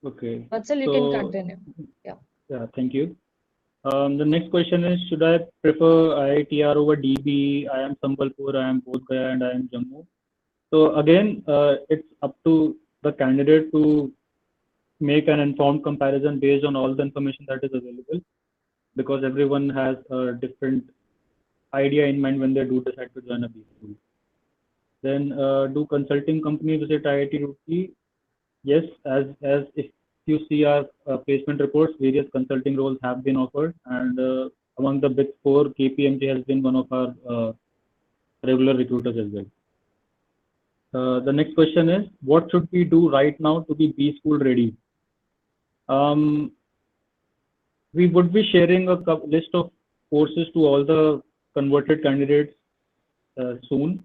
Okay.
Vatsal, you can continue.
Yeah, thank you. The next question is, should I prefer IITR over DB? I am Sambalpur, I am Bodh Gaya, and I am Jammu. So again, it's up to the candidate to make an informed comparison based on all the information that is available, because everyone has a different idea in mind when they do decide to join a B school. Then do consulting companies visit IIT Roorkee? Yes, as if you see our placement reports, various consulting roles have been offered, and among the big four, KPMG has been one of our regular recruiters as well. The next question is, what should we do right now to be B school ready? We would be sharing a list of courses to all the converted candidates soon,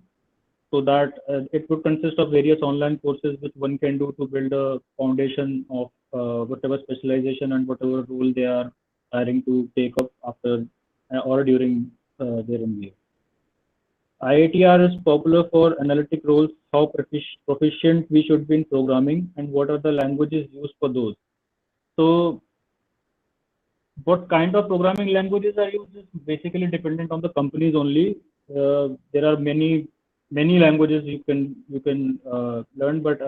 so that it would consist of various online courses which one can do to build a foundation of whatever specialization and whatever role they are hiring to take up after or during their MBA. IITR is popular for analytic roles. How proficient we should be in programming, and what are the languages used for those? So what kind of programming languages are used is basically dependent on the companies only. There are many languages you can learn, but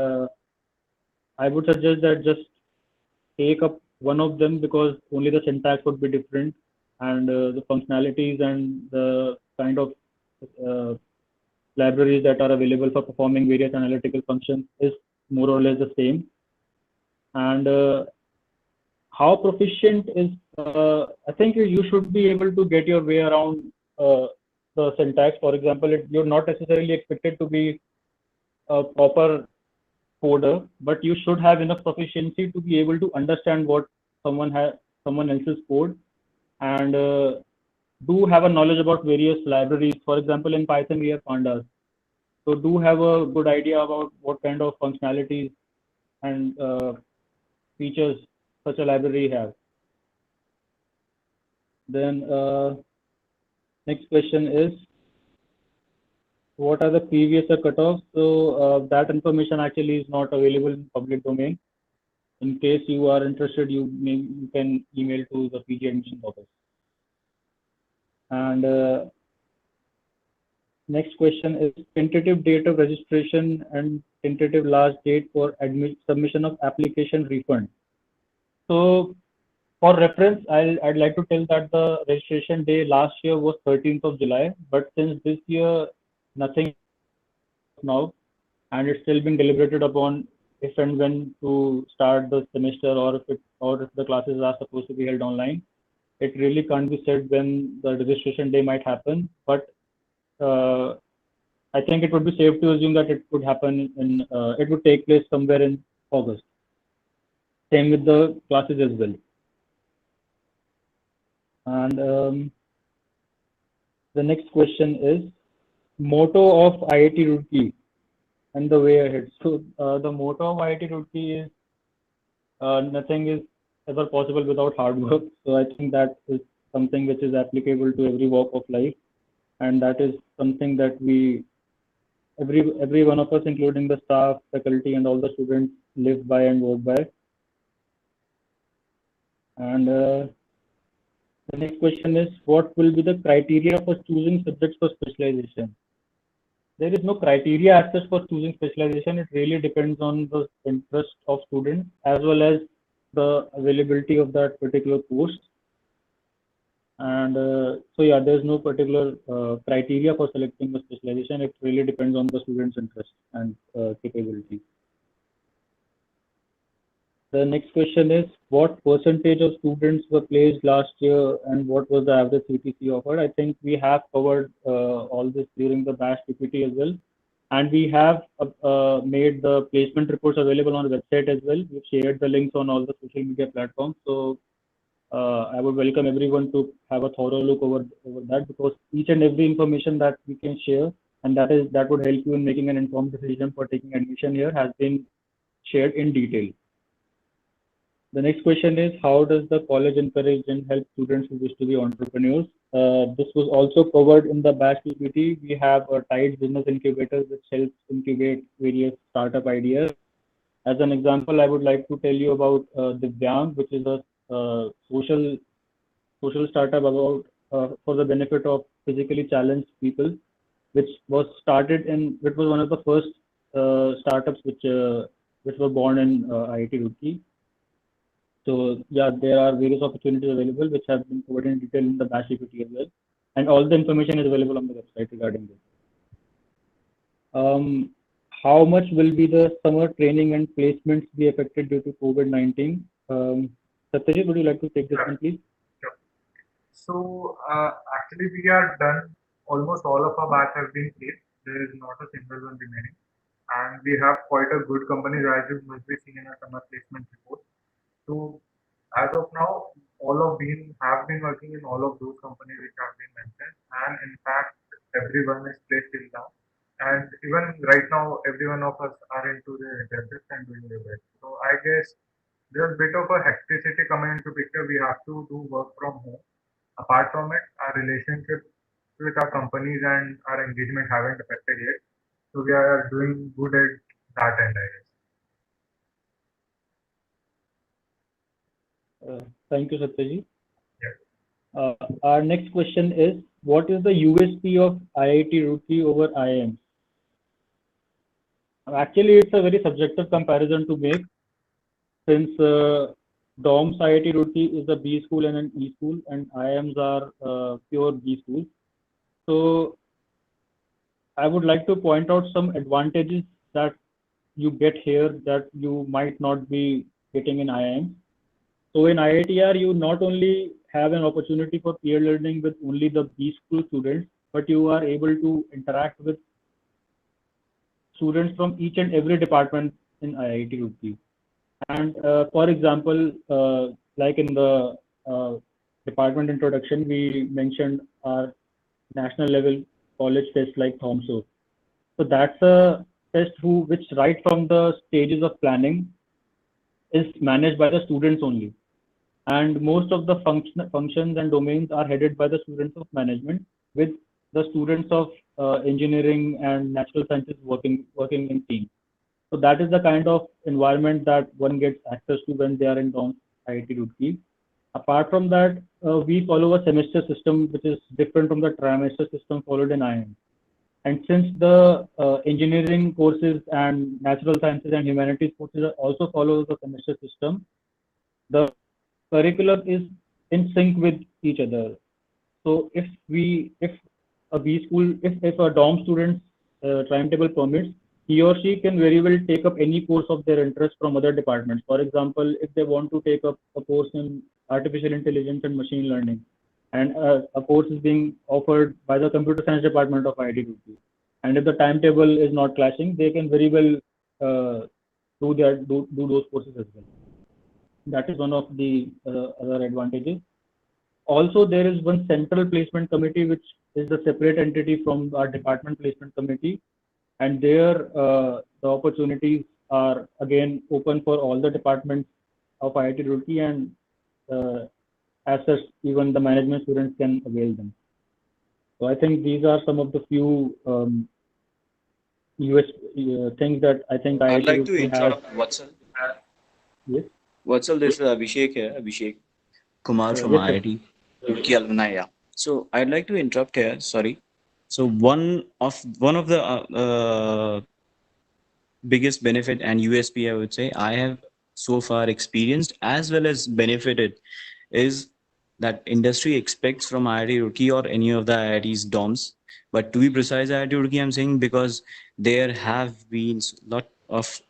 I would suggest that just take up one of them, because only the syntax would be different, and the functionalities and the kind of libraries that are available for performing various analytical functions is more or less the same. And how proficient is, I think you should be able to get your way around the syntax. For example, you're not necessarily expected to be a proper coder, but you should have enough proficiency to be able to understand what someone else's code, and do have a knowledge about various libraries. For example, in Python we have pandas, so do have a good idea about what kind of functionalities and features such a library has. Then next question is, what are the previous cutoffs? So that information actually is not available in public domain. In case you are interested, you can email to the PG admission office. And next question is, tentative date of registration and tentative last date for submission of application refund. So for reference, I'd like to tell that the registration day last year was 13th of July, but since this year nothing now, and it's still being deliberated upon if and when to start the semester, or if the classes are supposed to be held online. It really can't be said when the registration day might happen, but I think it would be safe to assume that it would happen in it would take place somewhere in August. Same with the classes as well. And the next question is, motto of IIT Roorkee and the way ahead. So the motto of IIT Roorkee is nothing is ever possible without hard work. So I think that is something which is applicable to every walk of life, and that is something that every one of us, including the staff, faculty, and all the students, live by and work by. And the next question is, what will be the criteria for choosing subjects for specialization? There is no criteria as such for choosing specialization. It really depends on the interest of students as well as the availability of that particular course. And so yeah, there's no particular criteria for selecting the specialization. It really depends on the student's interest and capability. The next question is, what percentage of students were placed last year and what was the average CTC offered? I think we have covered all this during the batch PPT as well. And we have made the placement reports available on the website as well. We've shared the links on all the social media platforms. So I would welcome everyone to have a thorough look over that, because each and every information that we can share, and that would help you in making an informed decision for taking admission here, has been shared in detail. The next question is, how does the college encourage and help students who wish to be entrepreneurs? This was also covered in the batch PPT. We have a TIDES business incubator which helps incubate various startup ideas. As an example, I would like to tell you about Divyang, which is a social startup about for the benefit of physically challenged people, which was started in, it was one of the first startups which which were born in IIT Roorkee. So yeah, there are various opportunities available which have been covered in detail in the batch PPT as well, and all the information is available on the website regarding this. How much will be the summer training and placements be affected due to COVID-19? Satyajit, would you like to take this one, please?
Sure. So actually, we are done. Almost all of our batch have been placed. There is not a single one remaining, and we have quite a good company as you must be seeing in our summer placement report. So as of now, all of been have been working in all of those companies which have been mentioned, and in fact, everyone is placed till now. And even right now, every one of us are into the internships and doing their best. So I guess there's a bit of a hecticity coming into picture. We have to do work from home. Apart from it, our relationship with our companies and our engagement haven't affected yet. So we are doing good at that end, I guess.
Thank you, Satyajit.
Yeah.
Our next question is, what is the USP of IIT Roorkee over IIM? Actually, it's a very subjective comparison to make, since DOMS IIT Roorkee is a B school and an E school, and IIMs are pure B schools. So I would like to point out some advantages that you get here that you might not be getting in IIM. So in IITR, you not only have an opportunity for peer learning with only the B school students, but you are able to interact with students from each and every department in IIT Roorkee. And for example, like in the department introduction, we mentioned our national level college test like THOMSO. So that's a test which right from the stages of planning is managed by the students only. And most of the functions and domains are headed by the students of management, with the students of engineering and natural sciences working in teams. So that is the kind of environment that one gets access to when they are in DOMS IIT Roorkee. Apart from that, we follow a semester system which is different from the trimester system followed in IIM. And since the engineering courses and natural sciences and humanities courses also follow the semester system, the curriculum is in sync with each other. So if a B school, if a DOM student's timetable permits, he or she can very well take up any course of their interest from other departments. For example, if they want to take up a course in artificial intelligence and machine learning, and a course is being offered by the computer science department of IIT Roorkee, and if the timetable is not clashing, they can very well do those courses as well. That is one of the other advantages. Also, there is one central placement committee, which is a separate entity from our department placement committee. And there, the opportunities are again open for all the departments of IIT Roorkee, and as such, even the management students can avail them. So I think these are some of the few US things that I think IIT
I'd like to
Roorkee
interrupt
has.
Vatsal.
Yes.
Vatsal, this is Abhishek here, Abhishek Kumar from
Yes, sir.
IIT Roorkee alumni. Yeah. So I'd like to interrupt here. Sorry. So one of the biggest benefit and USP I would say I have so far experienced as well as benefited is that industry expects from IIT Roorkee or any of the IIT's DOMs. But to be precise, IIT Roorkee, I'm saying because there have been a lot of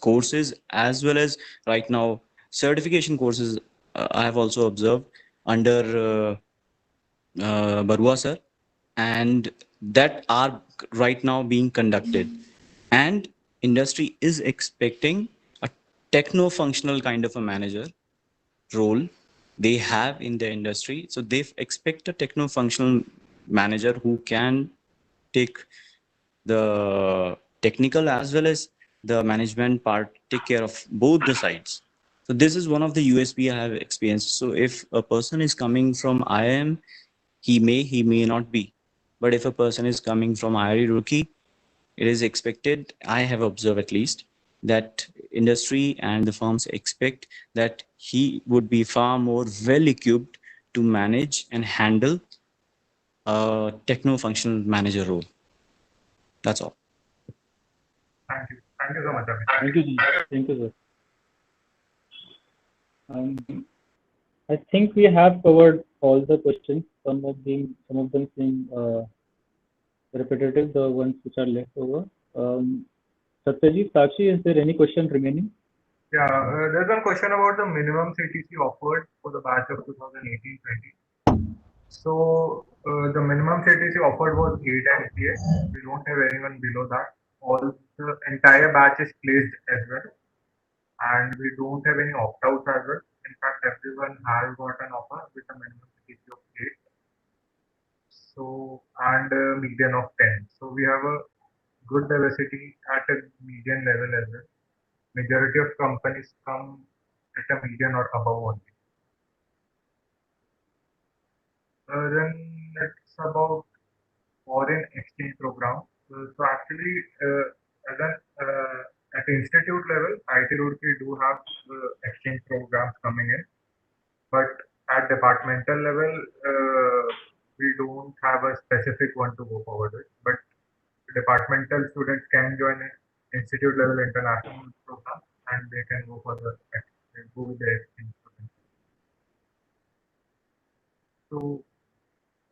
courses as well as right now certification courses I have also observed under Barua sir, and that are right now being conducted. And industry is expecting a techno-functional kind of a manager role they have in the industry. So they expect a techno-functional manager who can take the technical as well as the management part, take care of both the sides. So this is one of the USP I have experienced. So if a person is coming from IIM, he may not be. But if a person is coming from IIT Roorkee, it is expected, I have observed at least, that industry and the firms expect that he would be far more well equipped to manage and handle a techno-functional manager role. That's all.
Thank you. Thank you so much, Abhishek.
Thank you, Ji. Thank you, sir. I think we have covered all the questions. Some of them seem repetitive, the ones which are left over. Satyaji, Sakshi, is there any question remaining?
Yeah, there's one question about the minimum CTC offered for the batch of 2018-20. So the minimum CTC offered was 8 MPA. We don't have anyone below that. All the entire batch is placed as well, and we don't have any opt-outs as well. In fact, everyone has got an offer with a minimum CTC of 8. So and a median of 10. So we have a good diversity at a median level as well. Majority of companies come at a median or above only. Then it's about foreign exchange program. So actually, as an at institute level, IT Roorkee do have exchange programs coming in, but at departmental level, we don't have a specific one to go forward with. But departmental students can join an institute level international program, and they can go for the go with the exchange program. So,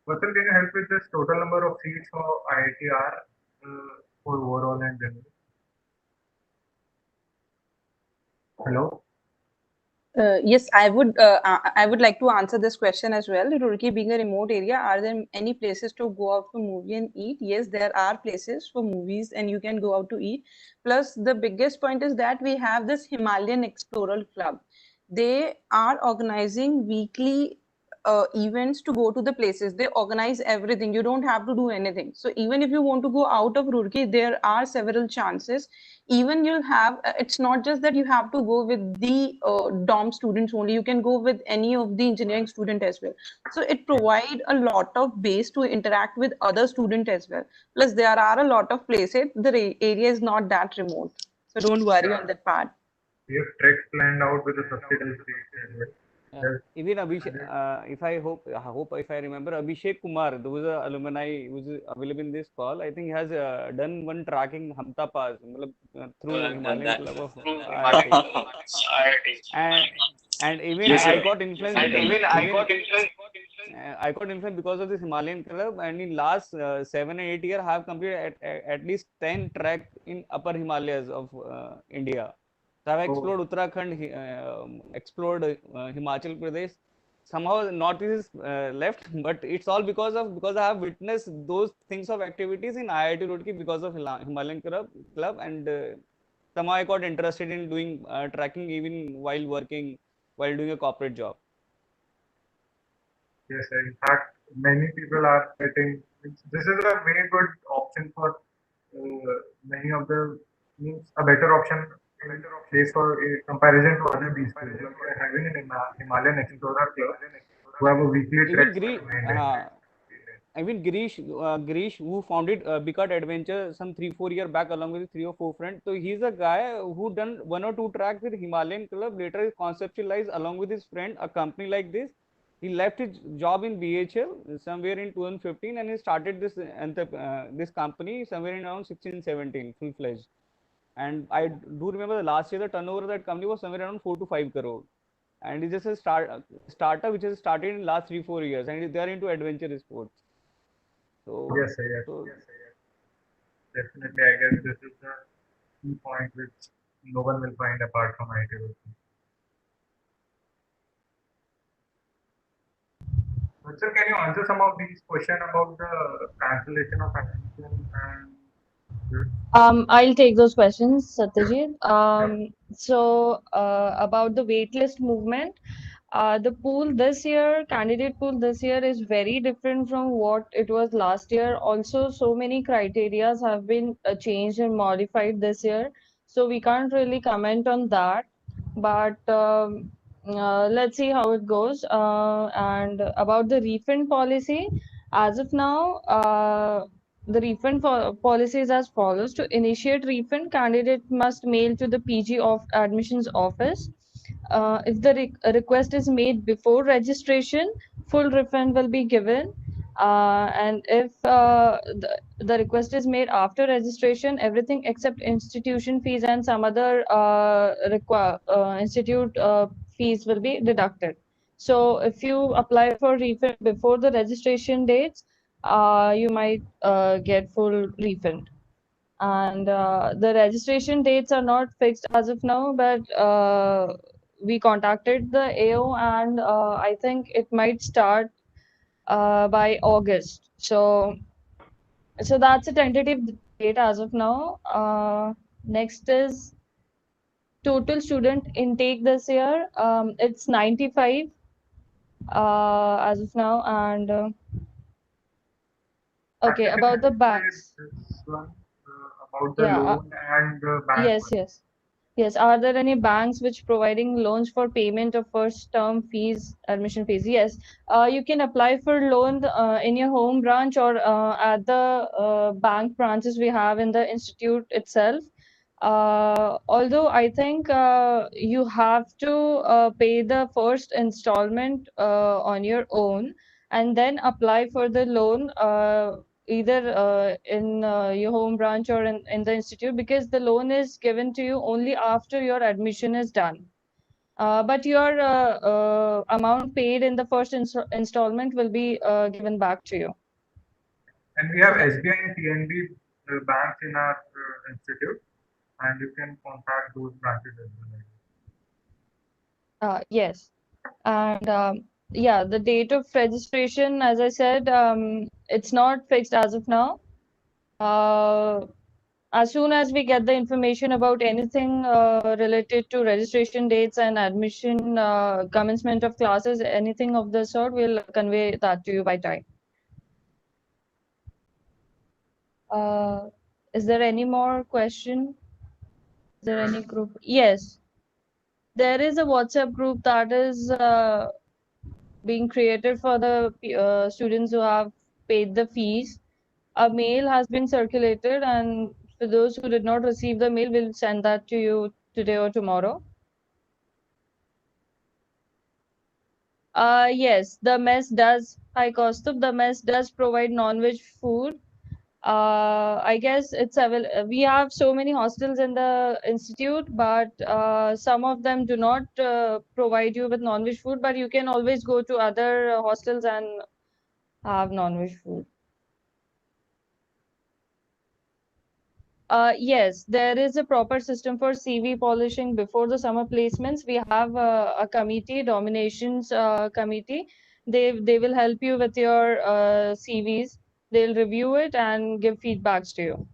Vatsal, can you help with this total number of seats for IITR for overall and general? Hello.
Yes, I would like to answer this question as well. Roorkee being a remote area, are there any places to go out for movie and eat? Yes, there are places for movies and you can go out to eat. Plus, the biggest point is that we have this Himalayan Explorer Club. They are organizing weekly events to go to the places. They organize everything. You don't have to do anything. So even if you want to go out of Roorkee, there are several chances. Even you'll have, it's not just that you have to go with the dorm students only. You can go with any of the engineering student as well. So it provide a lot of base to interact with other student as well. Plus there are a lot of places. The area is not that remote. So don't worry on that part.
We have treks planned out with the subsidiary states as well.
Even Abhishek, if I hope if I remember, Abhishek Kumar, who is an alumni who is available in this call, I think he has done one tracking Hamta Pass through Himalayan Club of IIT. And even
Yes,
I
sir.
got influenced. I got influenced because of this Himalayan Club, and in last 7 and 8 years, I have completed at least 10 trek in upper Himalayas of India. So I've explored Uttarakhand, explored Himachal Pradesh. Somehow Northeast is left, but it's all because I have witnessed those things of activities in IIT Roorkee because of Himalayan Club, and somehow I got interested in doing tracking even while working, while doing a corporate job.
Yes, in fact, many people are getting. This is a very good option for many of the means a better option place for a comparison to other beach places. Like we are having an Himalayan Explorer Club who have a weekly trek.
Even Girish, who founded Bikat Adventure some 3-4 years back along with 3 or 4 friends. So he's a guy who done 1 or 2 tracks with Himalayan Club. Later he conceptualized along with his friend a company like this. He left his job in BHL somewhere in 2015 and he started this this company somewhere in around 16-17 full-fledged. And I do remember the last year the turnover of that company was somewhere around 4 to 5 crore. And it's just a startup which has started in last 3-4 years, and they are into adventure sports. So
yes, sir, yes. Definitely, I guess this is the key point which no one will find apart from IIT Roorkee. Sir, can you answer some of these questions about the cancellation of admission and
I'll take those questions, Satyajit. So about the waitlist movement, the pool this year, candidate pool this year is very different from what it was last year. Also, so many criterias have been changed and modified this year. So we can't really comment on that. But let's see how it goes. And about the refund policy, as of now, the refund policy is as follows. To initiate refund, candidate must mail to the PG of admissions office. If the request is made before registration, full refund will be given. And if the request is made after registration, everything except institution fees and some other institute fees will be deducted. So if you apply for refund before the registration dates, you might get full refund. And the registration dates are not fixed as of now, but we contacted the AO, and I think it might start by August. So that's a tentative date as of now. Next is total student intake this year. It's 95 as of now. And okay,
Actually,
about
can
the
you say
banks.
this one about the
Yeah,
loan and the bank
yes,
one?
yes. Yes, are there any banks which providing loans for payment of first term fees, admission fees? Yes, you can apply for loan in your home branch or at the bank branches we have in the institute itself. Although I think you have to pay the first installment on your own and then apply for the loan either in your home branch or in the institute, because the loan is given to you only after your admission is done. But your amount paid in the first installment will be given back to you.
And we have SBI and PNB banks in our institute, and you can contact those branches as well.
Yes. And yeah, the date of registration, as I said, it's not fixed as of now. As soon as we get the information about anything related to registration dates and admission, commencement of classes, anything of the sort, we'll convey that to you by time. Is there any more question? Is there any group? Yes. There is a WhatsApp group that is being created for the students who have paid the fees. A mail has been circulated, and for those who did not receive the mail, we'll send that to you today or tomorrow. Yes, the mess does. Hi, Kaustubh. The mess does provide non-veg food. I guess it's we have so many hostels in the institute, but some of them do not provide you with non-veg food. But you can always go to other hostels and have non-veg food. Yes, there is a proper system for CV polishing before the summer placements. We have a committee, dominations committee. They will help you with your CVs. They'll review it and give feedbacks to you.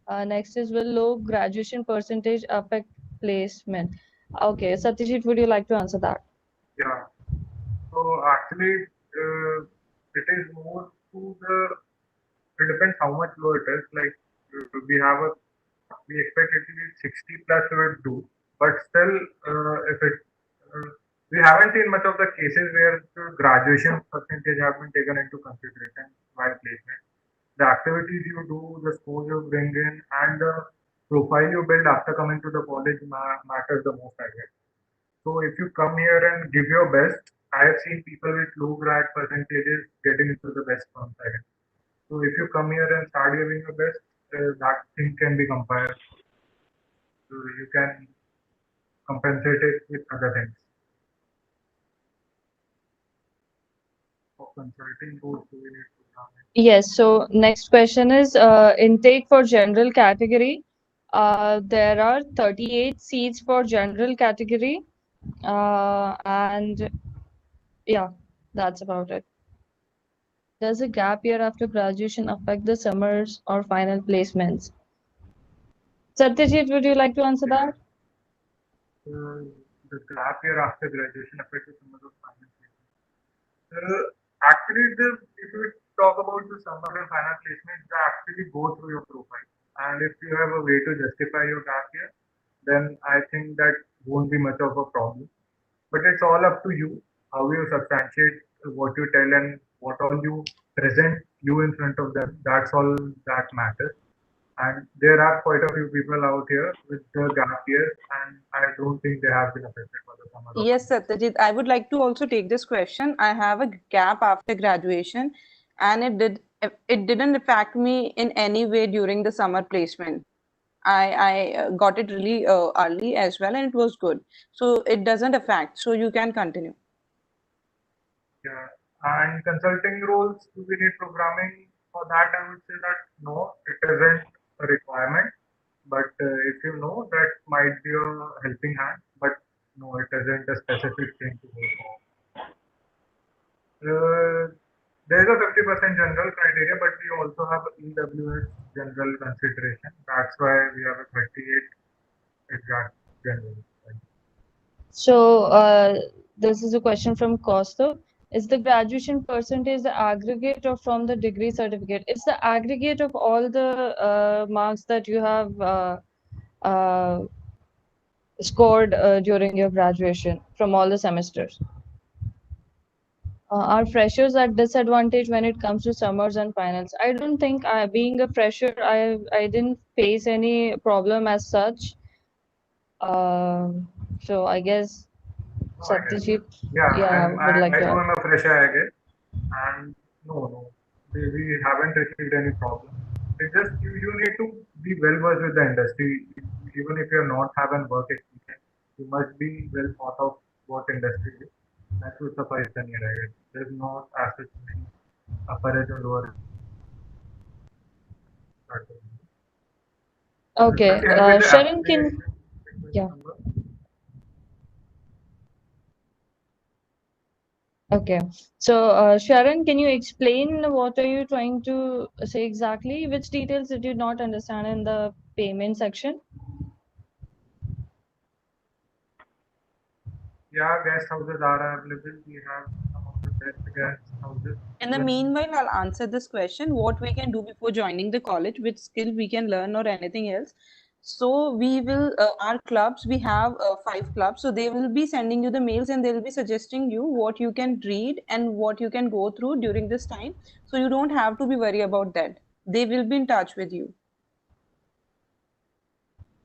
Next is, will low graduation percentage affect placement? Okay, Satyajit, would you like to answer that?
Yeah. So actually, it is more to the. It depends how much low it is. Like we expect it to be 60 plus we would do, but still, if it we haven't seen much of the cases where the graduation percentage have been taken into consideration while placement. The activities you do, the scores you bring in, and the profile you build after coming to the college matters the most, I guess. So if you come here and give your best, I have seen people with low grad percentages getting into the best firms, I guess. So if you come here and start giving your best, that thing can be compared. So you can compensate it with other things. For consulting course, we need to plan it.
Yes, so next question is intake for general category. There are 38 seats for general category. And yeah, that's about it. Does a gap year after graduation affect the summers or final placements? Satyajit, would you like to answer that?
The gap year after graduation affects some of the final placements. Actually, if we talk about the summer and final placements, they actually go through your profile. And if you have a way to justify your gap year, then I think that won't be much of a problem. But it's all up to you how you substantiate what you tell and what all you present you in front of them. That's all that matters. And there are quite a few people out here with the gap years, and I don't think they have been affected by the summer.
Yes, Satyajit, I would like to also take this question. I have a gap after graduation, and it didn't affect me in any way during the summer placement. I got it really early as well, and it was good. So it doesn't affect. So you can continue.
Yeah, and consulting roles, do we need programming for that? I would say that no, it isn't a requirement. But if you know, that might be a helping hand. But no, it isn't a specific thing to go for. There's a 50% general criteria, but we also have EWS general consideration. That's why we have a 38 exact general.
So this is a question from Costo. Is the graduation percentage the aggregate or from the degree certificate? It's the aggregate of all the marks that you have scored during your graduation from all the semesters. Are freshers at disadvantage when it comes to summers and finals? I don't think, being a fresher, I didn't face any problem as such. So I guess Satyajit, would like to
I
add.
am a fresher, I guess, and no, we haven't received any problem. It's just you need to be well versed with the industry. Even if you're not having work experience, you must be well thought of what industry is. That will suffice the need, I guess. There's no as such many upper edge or lower edge.
Okay, Sharon, yeah. Okay, so Sharon, can you explain what are you trying to say exactly? Which details did you not understand in the payment section?
Yeah, guest houses are available. We have some of the best guest houses.
In the meanwhile, I'll answer this question, what we can do before joining the college, which skill we can learn or anything else. So we will, our clubs, we have 5 clubs. So they will be sending you the mails and they will be suggesting you what you can read and what you can go through during this time. So you don't have to be worried about that. They will be in touch with you.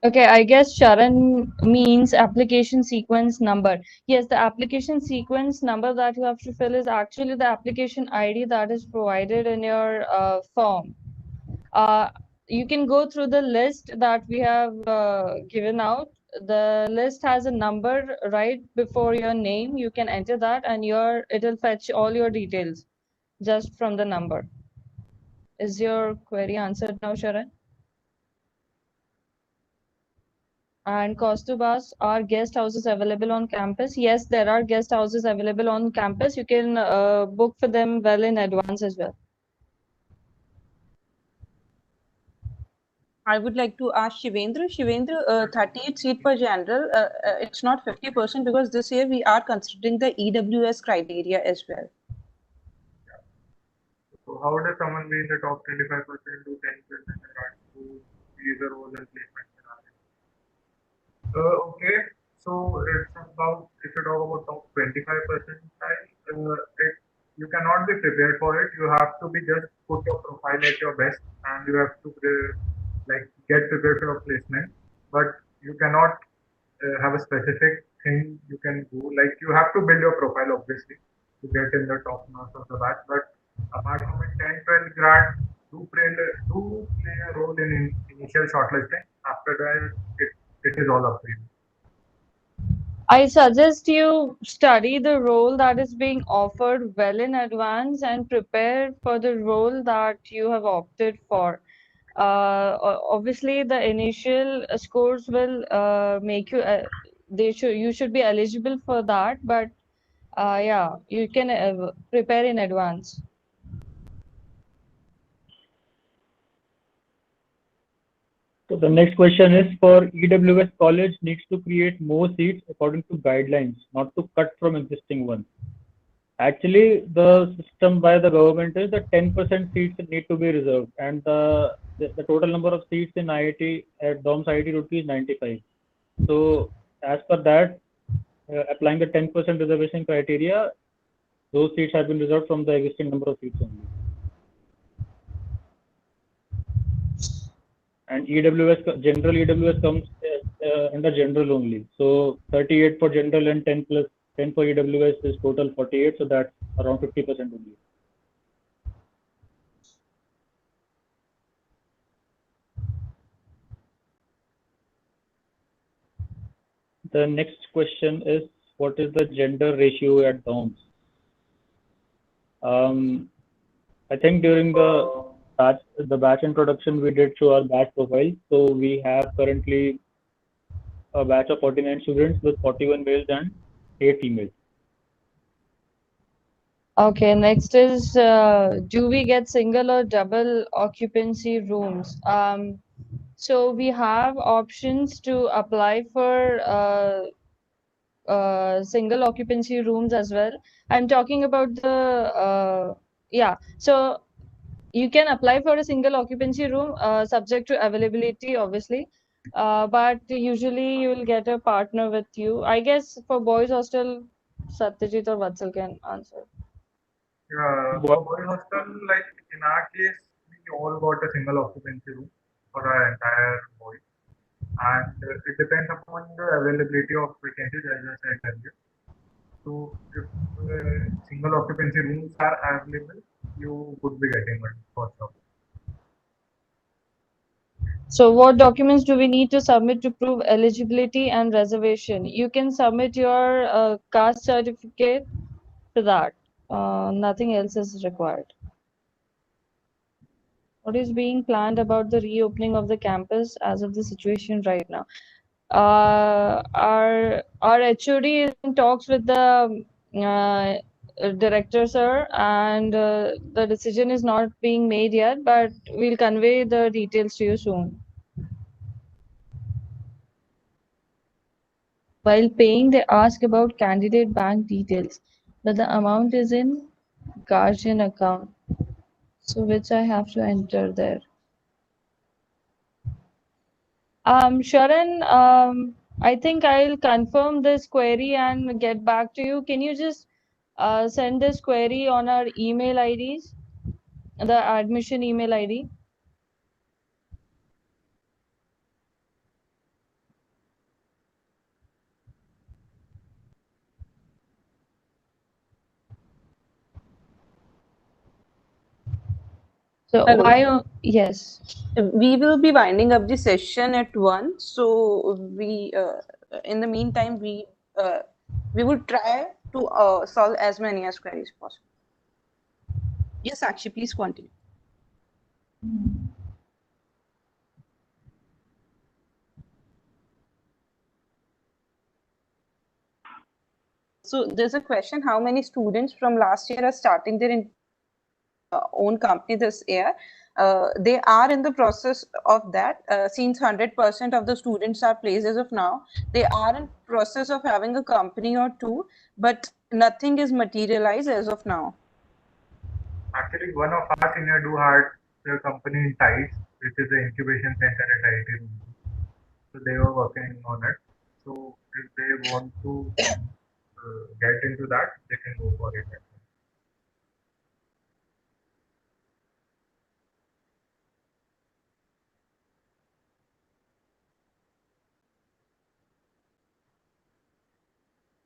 Okay, I guess Sharon means application sequence number. Yes, the application sequence number that you have to fill is actually the application ID that is provided in your form. You can go through the list that we have given out. The list has a number right before your name. You can enter that and it'll fetch all your details just from the number. Is your query answered now, Sharon? And Kostubas, are guest houses available on campus? Yes, there are guest houses available on campus. You can book for them well in advance as well.
I would like to ask Shivendra. Shivendra, 38 seat per general, it's not 50% because this year we are considering the EWS criteria as well.
So how does someone be in the top 25% to 10% in regards to user roles and placement scenarios? Okay, so it's about, if you talk about top 25%, you cannot be prepared for it. You have to be just put your profile at your best, and you have to get prepared for your placement. But you cannot have a specific thing you can do. Like you have to build your profile obviously to get in the top notch of the batch. But apart from it, 10, 12 grad do play a role in initial shortlisting. After that, it is all up to you.
I suggest you study the role that is being offered well in advance and prepare for the role that you have opted for. Obviously, the initial scores will make you. You should be eligible for that, but yeah, you can prepare in advance.
So the next question is, for EWS college needs to create more seats according to guidelines, not to cut from existing ones. Actually, the system by the government is that 10% seats need to be reserved, and the total number of seats in IIT at DOMS IIT Roorkee is 95. So as per that, applying the 10% reservation criteria, those seats have been reserved from the existing number of seats only. and general EWS comes under general only. So 38 for general and 10 plus 10 for EWS is total 48. So that's around 50% only. The next question is, what is the gender ratio at DOMS? I think during the batch introduction, we did show our batch profile. So we have currently a batch of 49 students with 41 males and 8 females.
Okay, next is, do we get single or double occupancy rooms? So we have options to apply for single occupancy rooms as well. I'm talking about the, yeah, so you can apply for a single occupancy room subject to availability, obviously. But usually you will get a partner with you. I guess for boys hostel, Satyajit or Vatsal can answer.
Yeah, for boys hostel, like in our case, we all got a single occupancy room for our entire boys, and it depends upon the availability of vacancies, as I said earlier. So if single occupancy rooms are available, you would be getting one for sure.
So what documents do we need to submit to prove eligibility and reservation? You can submit your caste certificate to that. Nothing else is required. What is being planned about the reopening of the campus as of the situation right now? Our HOD is in talks with the director, sir, and the decision is not being made yet, but we'll convey the details to you soon. While paying, they ask about candidate bank details, but the amount is in guardian account, so which I have to enter there. Sharon, I think I'll confirm this query and get back to you. Can you just send this query on our email IDs, the admission email ID? So
Hello.
why? Yes.
We will be winding up the session at 1. So we, in the meantime, we would try to solve as many as queries possible. Yes, Sakshi, please continue. So there's a question: how many students from last year are starting their own company this year? They are in the process of that. Since 100% of the students are placed as of now, they are in process of having a company or two, but nothing is materialized as of now.
Actually, one of our senior do had the company in TICE, which is the incubation center at IIT. So they were working on it. So if they want to get into that, they can go for it.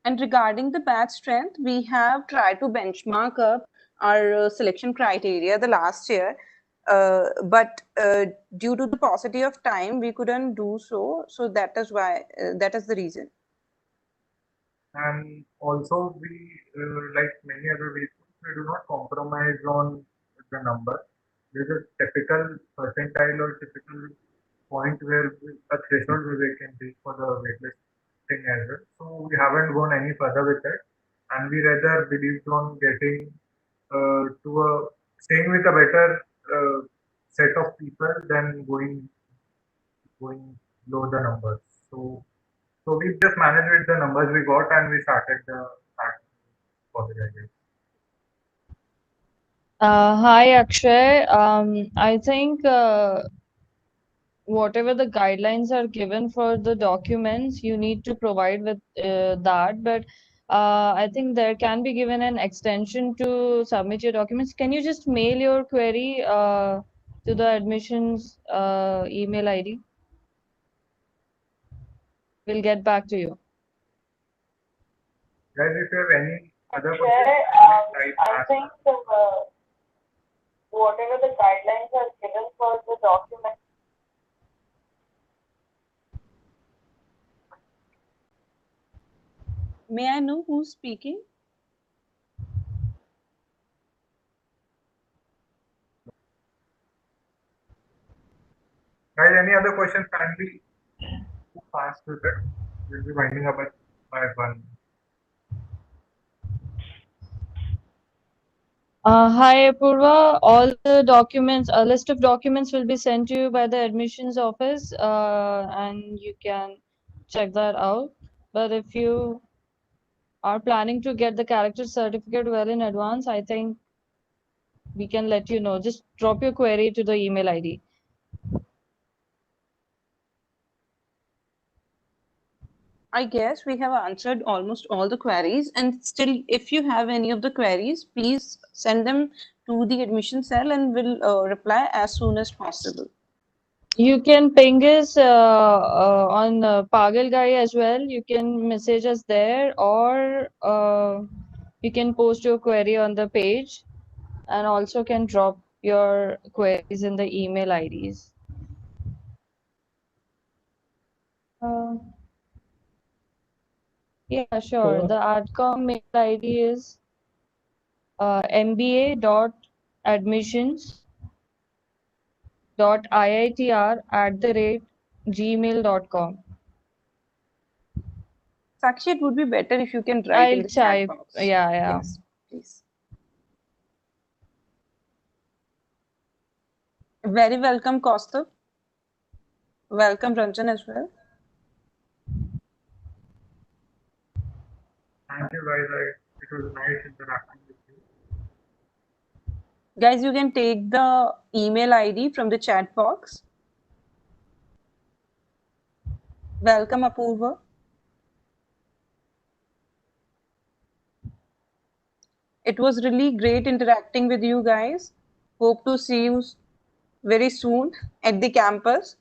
And regarding the batch strength, we have tried to benchmark up our selection criteria the last year, but due to the paucity of time, we couldn't do so. So that is why, that is the reason.
And also, we like many other vehicles, we do not compromise on the number. There's a typical percentile or typical point where a threshold where we can reach for the waitlisting as well. So we haven't gone any further with it, and we rather believed on getting staying with a better set of people than going below the numbers. So we just managed with the numbers we got, and we started the project.
Hi, Akshay. I think whatever the guidelines are given for the documents, you need to provide with that. But I think there can be given an extension to submit your documents. Can you just mail your query to the admissions email ID. We'll get back to you.
Guys, if you have any other
Chair,
questions,
I think whatever the guidelines are given for the document.
May I know who's speaking?
Guys, any other questions? Kindly fast with it. We'll be winding up by 1.
Hi, Apurva. All the documents, a list of documents will be sent to you by the admissions office, and you can check that out. But if you are planning to get the character certificate well in advance, I think we can let you know. Just drop your query to the email ID.
I guess we have answered almost all the queries, and still, if you have any of the queries, please send them to the admission cell and we'll reply as soon as possible.
You can ping us on Pagal Guy as well. You can message us there, or you can post your query on the page, and also can drop your queries in the email IDs. Yeah, sure. The ADCOM mail ID is mba.admissions.iitr@gmail.com.
Sakshi, it would be better if you can write in
I'll
the chat
type.
box.
Yeah.
Yes, please. Very welcome, Kaustav. Welcome, Ranjan, as well.
Thank you, guys. It was nice interacting with you.
Guys, you can take the email ID from the chat box. Welcome, Apurva. It was really great interacting with you guys. Hope to see you very soon at the campus.